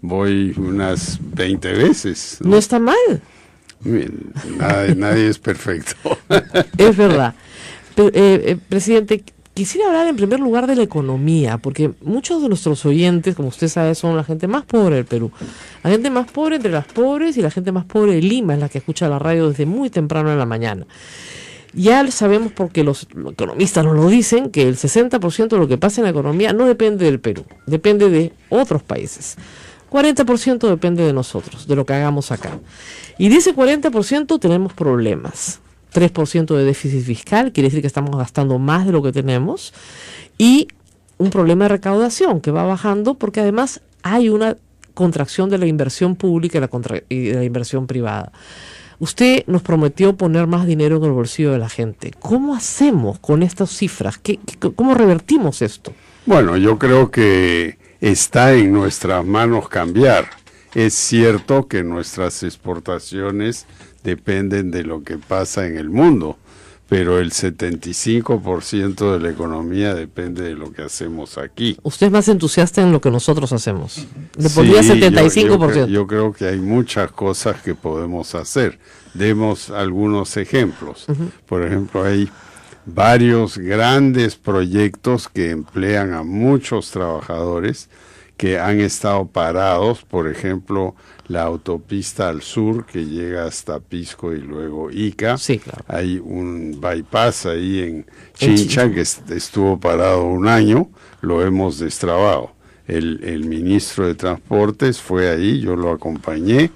voy unas 20 veces. No está mal. Nadie es perfecto. Es verdad. Presidente, quisiera hablar en primer lugar de la economía, porque muchos de nuestros oyentes, como usted sabe, son la gente más pobre del Perú. La gente más pobre entre las pobres y la gente más pobre de Lima es la que escucha la radio desde muy temprano en la mañana. Ya sabemos, porque los economistas nos lo dicen, que el 60% de lo que pasa en la economía no depende del Perú, depende de otros países. 40% depende de nosotros, de lo que hagamos acá. Y de ese 40% tenemos problemas. 3% de déficit fiscal, quiere decir que estamos gastando más de lo que tenemos, y un problema de recaudación que va bajando porque además hay una contracción de la inversión pública y de la inversión privada. Usted nos prometió poner más dinero en el bolsillo de la gente. ¿Cómo hacemos con estas cifras? ¿Cómo revertimos esto? Bueno, yo creo que está en nuestras manos cambiar. Es cierto que nuestras exportaciones dependen de lo que pasa en el mundo, pero el 75% de la economía depende de lo que hacemos aquí. Usted es más entusiasta en lo que nosotros hacemos. Le pondría 75%. Yo creo que hay muchas cosas que podemos hacer. Demos algunos ejemplos. Por ejemplo, hay varios grandes proyectos que emplean a muchos trabajadores que han estado parados. Por ejemplo, la autopista al sur que llega hasta Pisco y luego Ica. Sí, claro. Hay un bypass ahí en Chincha que estuvo parado un año, lo hemos destrabado. El ministro de Transportes fue ahí, yo lo acompañé,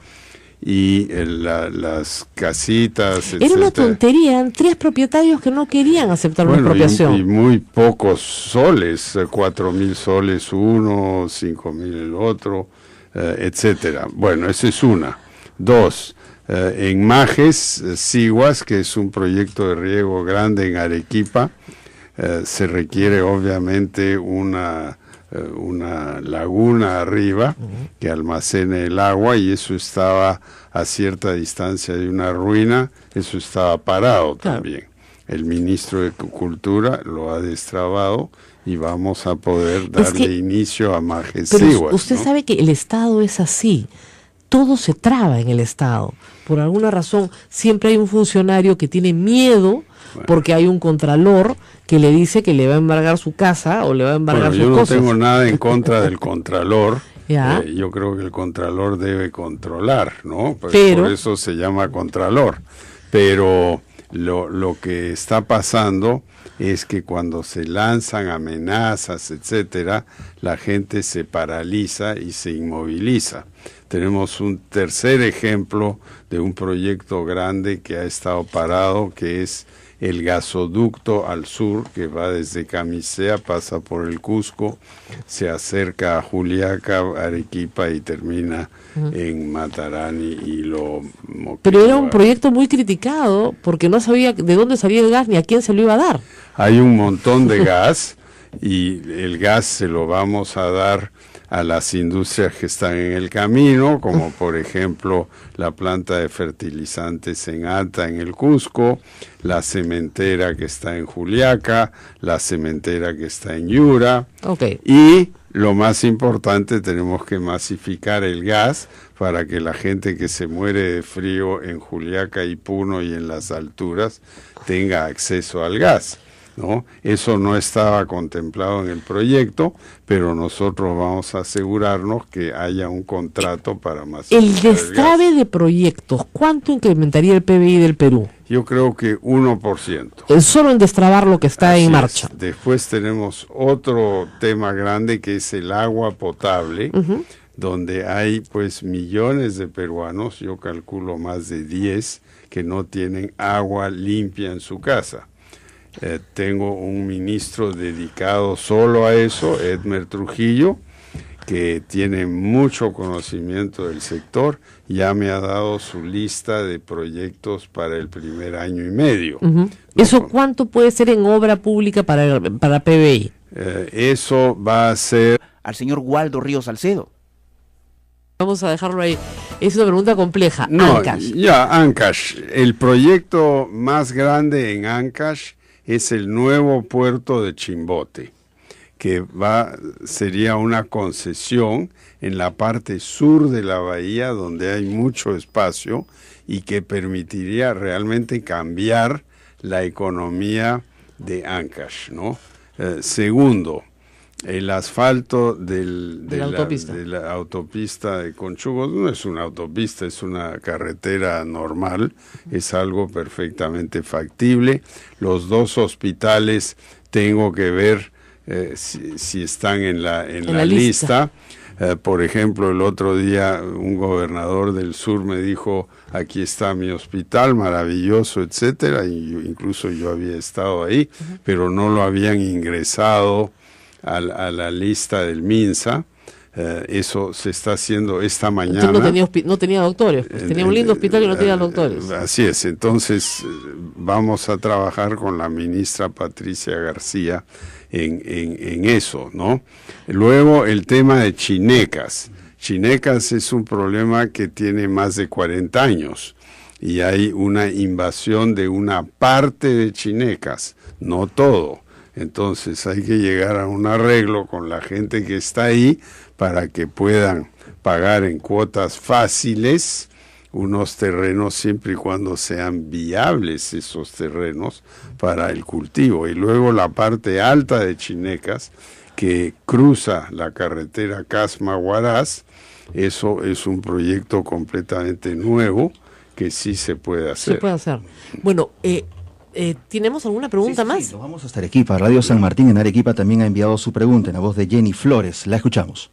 y las casitas, Era una tontería, eran 3 propietarios que no querían aceptar una expropiación. Y muy pocos soles, 4.000 soles uno, 5.000 el otro, etcétera. Bueno, esa es una. 2, en Majes, Siguas, que es un proyecto de riego grande en Arequipa, se requiere obviamente una laguna arriba que almacene el agua, y eso estaba a cierta distancia de una ruina, eso estaba parado también. El ministro de Cultura lo ha destrabado y vamos a poder darle inicio a Majes Siguas. Usted sabe que el Estado es así, todo se traba en el Estado. Por alguna razón siempre hay un funcionario que tiene miedo porque hay un contralor que le dice que le va a embargar su casa o le va a embargar sus cosas. Yo no tengo nada en contra del contralor. Yo creo que el contralor debe controlar, ¿no? Pero, por eso se llama contralor. Pero lo que está pasando es que cuando se lanzan amenazas, etcétera, la gente se paraliza y se inmoviliza. Tenemos un tercer ejemplo de un proyecto grande que ha estado parado, que es el gasoducto al sur, que va desde Camisea, pasa por el Cusco, se acerca a Juliaca, Arequipa y termina en Matarani y lo... Pero era un proyecto muy criticado porque no sabía de dónde salía el gas ni a quién se lo iba a dar. Hay un montón de gas y el gas se lo vamos a dar a las industrias que están en el camino, como por ejemplo la planta de fertilizantes en Ata, en el Cusco, la cementera que está en Juliaca, la cementera que está en Yura, y lo más importante, tenemos que masificar el gas para que la gente que se muere de frío en Juliaca y Puno y en las alturas tenga acceso al gas, ¿no? Eso no estaba contemplado en el proyecto, pero nosotros vamos a asegurarnos que haya un contrato para masificar el destrave de proyectos. ¿Cuánto incrementaría el PBI del Perú? Yo creo que 1%. Solo en destrabar lo que está en marcha. Después tenemos otro tema grande que es el agua potable, donde hay pues millones de peruanos, yo calculo más de 10, que no tienen agua limpia en su casa. Tengo un ministro dedicado solo a eso, Edmer Trujillo, que tiene mucho conocimiento del sector, ya me ha dado su lista de proyectos para el primer año y medio. ¿Eso cuánto puede ser en obra pública para PBI? Eso va a ser... Al señor Waldo Ríos Salcedo. Vamos a dejarlo ahí. Es una pregunta compleja. No, Ancash. Ancash. El proyecto más grande en Ancash es el nuevo puerto de Chimbote, que sería una concesión en la parte sur de la bahía, donde hay mucho espacio y que permitiría realmente cambiar la economía de Ancash, ¿no? Segundo, el asfalto de la autopista de Conchugos no es una autopista, es una carretera normal, es algo perfectamente factible. Los 2 hospitales tengo que ver si están en la lista. Por ejemplo, el otro día un gobernador del sur me dijo, aquí está mi hospital, maravilloso, etcétera, y incluso yo había estado ahí, pero no lo habían ingresado a la lista del MINSA. Eso se está haciendo esta mañana. No tenía doctores, pues tenía un lindo hospital y no tenía doctores. Así es, entonces vamos a trabajar con la ministra Patricia García en eso, ¿no? Luego el tema de Chinecas. Chinecas es un problema que tiene más de 40 años y hay una invasión de una parte de Chinecas, no todo. Entonces hay que llegar a un arreglo con la gente que está ahí para que puedan pagar en cuotas fáciles unos terrenos siempre y cuando sean viables esos terrenos para el cultivo. Y luego la parte alta de Chinecas que cruza la carretera Casma-Huaraz, eso es un proyecto completamente nuevo que sí se puede hacer. Se puede hacer. Bueno, ¿tenemos alguna pregunta más? Sí, nos vamos hasta Arequipa. Radio San Martín en Arequipa también ha enviado su pregunta en la voz de Jenny Flores. La escuchamos.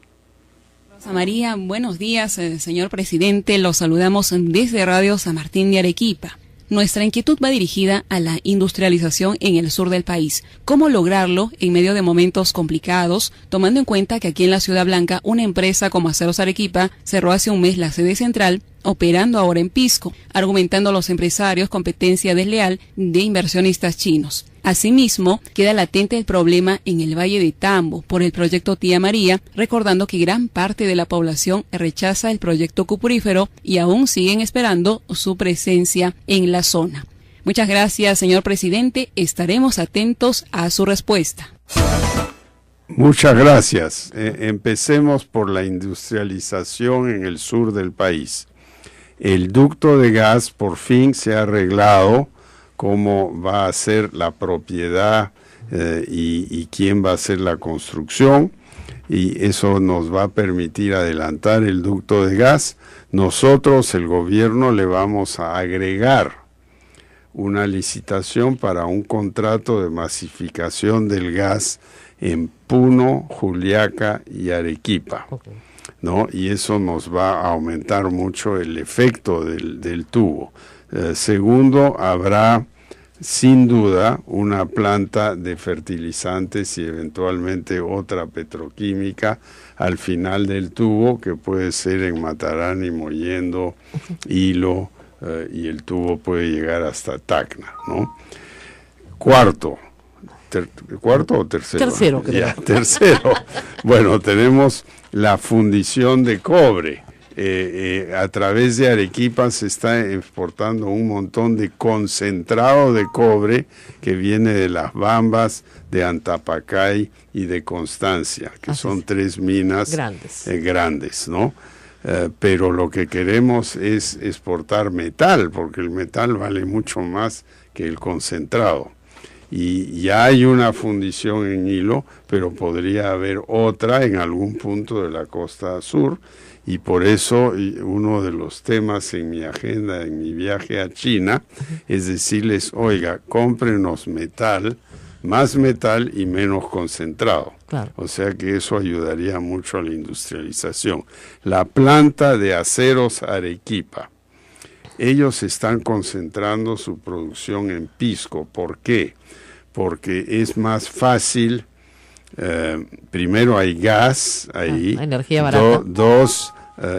Rosa María, buenos días, señor presidente. Los saludamos desde Radio San Martín de Arequipa. Nuestra inquietud va dirigida a la industrialización en el sur del país. ¿Cómo lograrlo en medio de momentos complicados, tomando en cuenta que aquí en la Ciudad Blanca una empresa como Aceros Arequipa cerró hace un mes la sede central, operando ahora en Pisco, argumentando a los empresarios competencia desleal de inversionistas chinos? Asimismo, queda latente el problema en el Valle de Tambo por el proyecto Tía María, recordando que gran parte de la población rechaza el proyecto cupurífero y aún siguen esperando su presencia en la zona. Muchas gracias, señor presidente. Estaremos atentos a su respuesta. Muchas gracias. Empecemos por la industrialización en el sur del país. El ducto de gas por fin se ha arreglado cómo va a ser la propiedad y quién va a hacer la construcción, y eso nos va a permitir adelantar el ducto de gas. Nosotros, el gobierno, le vamos a agregar una licitación para un contrato de masificación del gas en Puno, Juliaca y Arequipa, ¿no? Y eso nos va a aumentar mucho el efecto del tubo. Segundo, habrá sin duda una planta de fertilizantes y eventualmente otra petroquímica al final del tubo, que puede ser en Matarani, Mollendo, Hilo, y el tubo puede llegar hasta Tacna, ¿no? ¿Cuarto o tercero? Tercero, creo. Ya, tercero. Bueno, tenemos la fundición de cobre. A través de Arequipa se está exportando un montón de concentrado de cobre que viene de Las Bambas, de Antapacay y de Constancia, que son 3 minas grandes, ¿no? Pero lo que queremos es exportar metal, porque el metal vale mucho más que el concentrado. Y ya hay una fundición en Hilo, pero podría haber otra en algún punto de la costa sur. Y por eso uno de los temas en mi agenda, en mi viaje a China, es decirles, oiga, cómprenos metal, más metal y menos concentrado. Claro. O sea que eso ayudaría mucho a la industrialización. La planta de Aceros Arequipa, ellos están concentrando su producción en Pisco. ¿Por qué? Porque es más fácil. Primero hay gas ahí. Energía barata. Dos,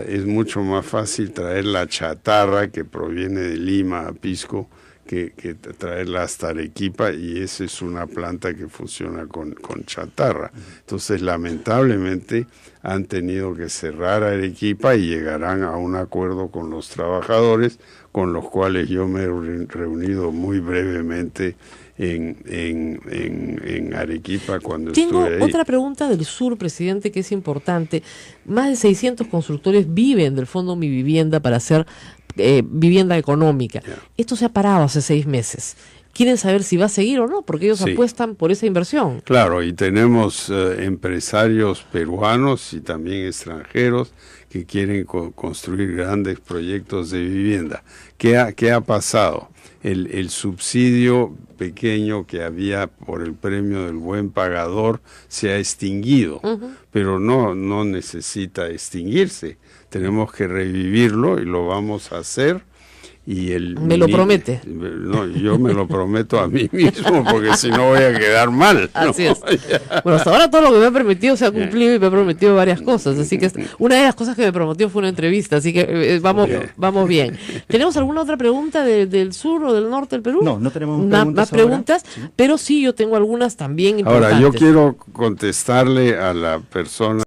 es mucho más fácil traer la chatarra que proviene de Lima a Pisco que traerla hasta Arequipa, y esa es una planta que funciona con chatarra. Entonces, lamentablemente, han tenido que cerrar Arequipa y llegarán a un acuerdo con los trabajadores, con los cuales yo me he reunido muy brevemente en Arequipa cuando Tengo estuve ahí. otra pregunta del sur, presidente, que es importante. Más de 600 constructores viven del Fondo Mi Vivienda para hacer vivienda económica. Yeah. Esto se ha parado hace 6 meses. quieren saber si va a seguir o no, porque ellos Sí. apuestan por esa inversión. Claro, y tenemos empresarios peruanos y también extranjeros que quieren construir grandes proyectos de vivienda. ¿Qué ha pasado? El subsidio pequeño que había por el premio del buen pagador se ha extinguido, pero no necesita extinguirse. Tenemos que revivirlo y lo vamos a hacer. Y ¿Me lo promete? No, yo me lo prometo a mí mismo, porque si no voy a quedar mal, ¿no? Así es. Bueno, hasta ahora todo lo que me ha prometido se ha cumplido y me ha prometido varias cosas. Así que una de las cosas que me prometió fue una entrevista. Así que vamos bien. ¿Tenemos alguna otra pregunta del sur o del norte del Perú? No tenemos más preguntas, sí. Pero sí yo tengo algunas también importantes. Ahora, yo quiero contestarle a la persona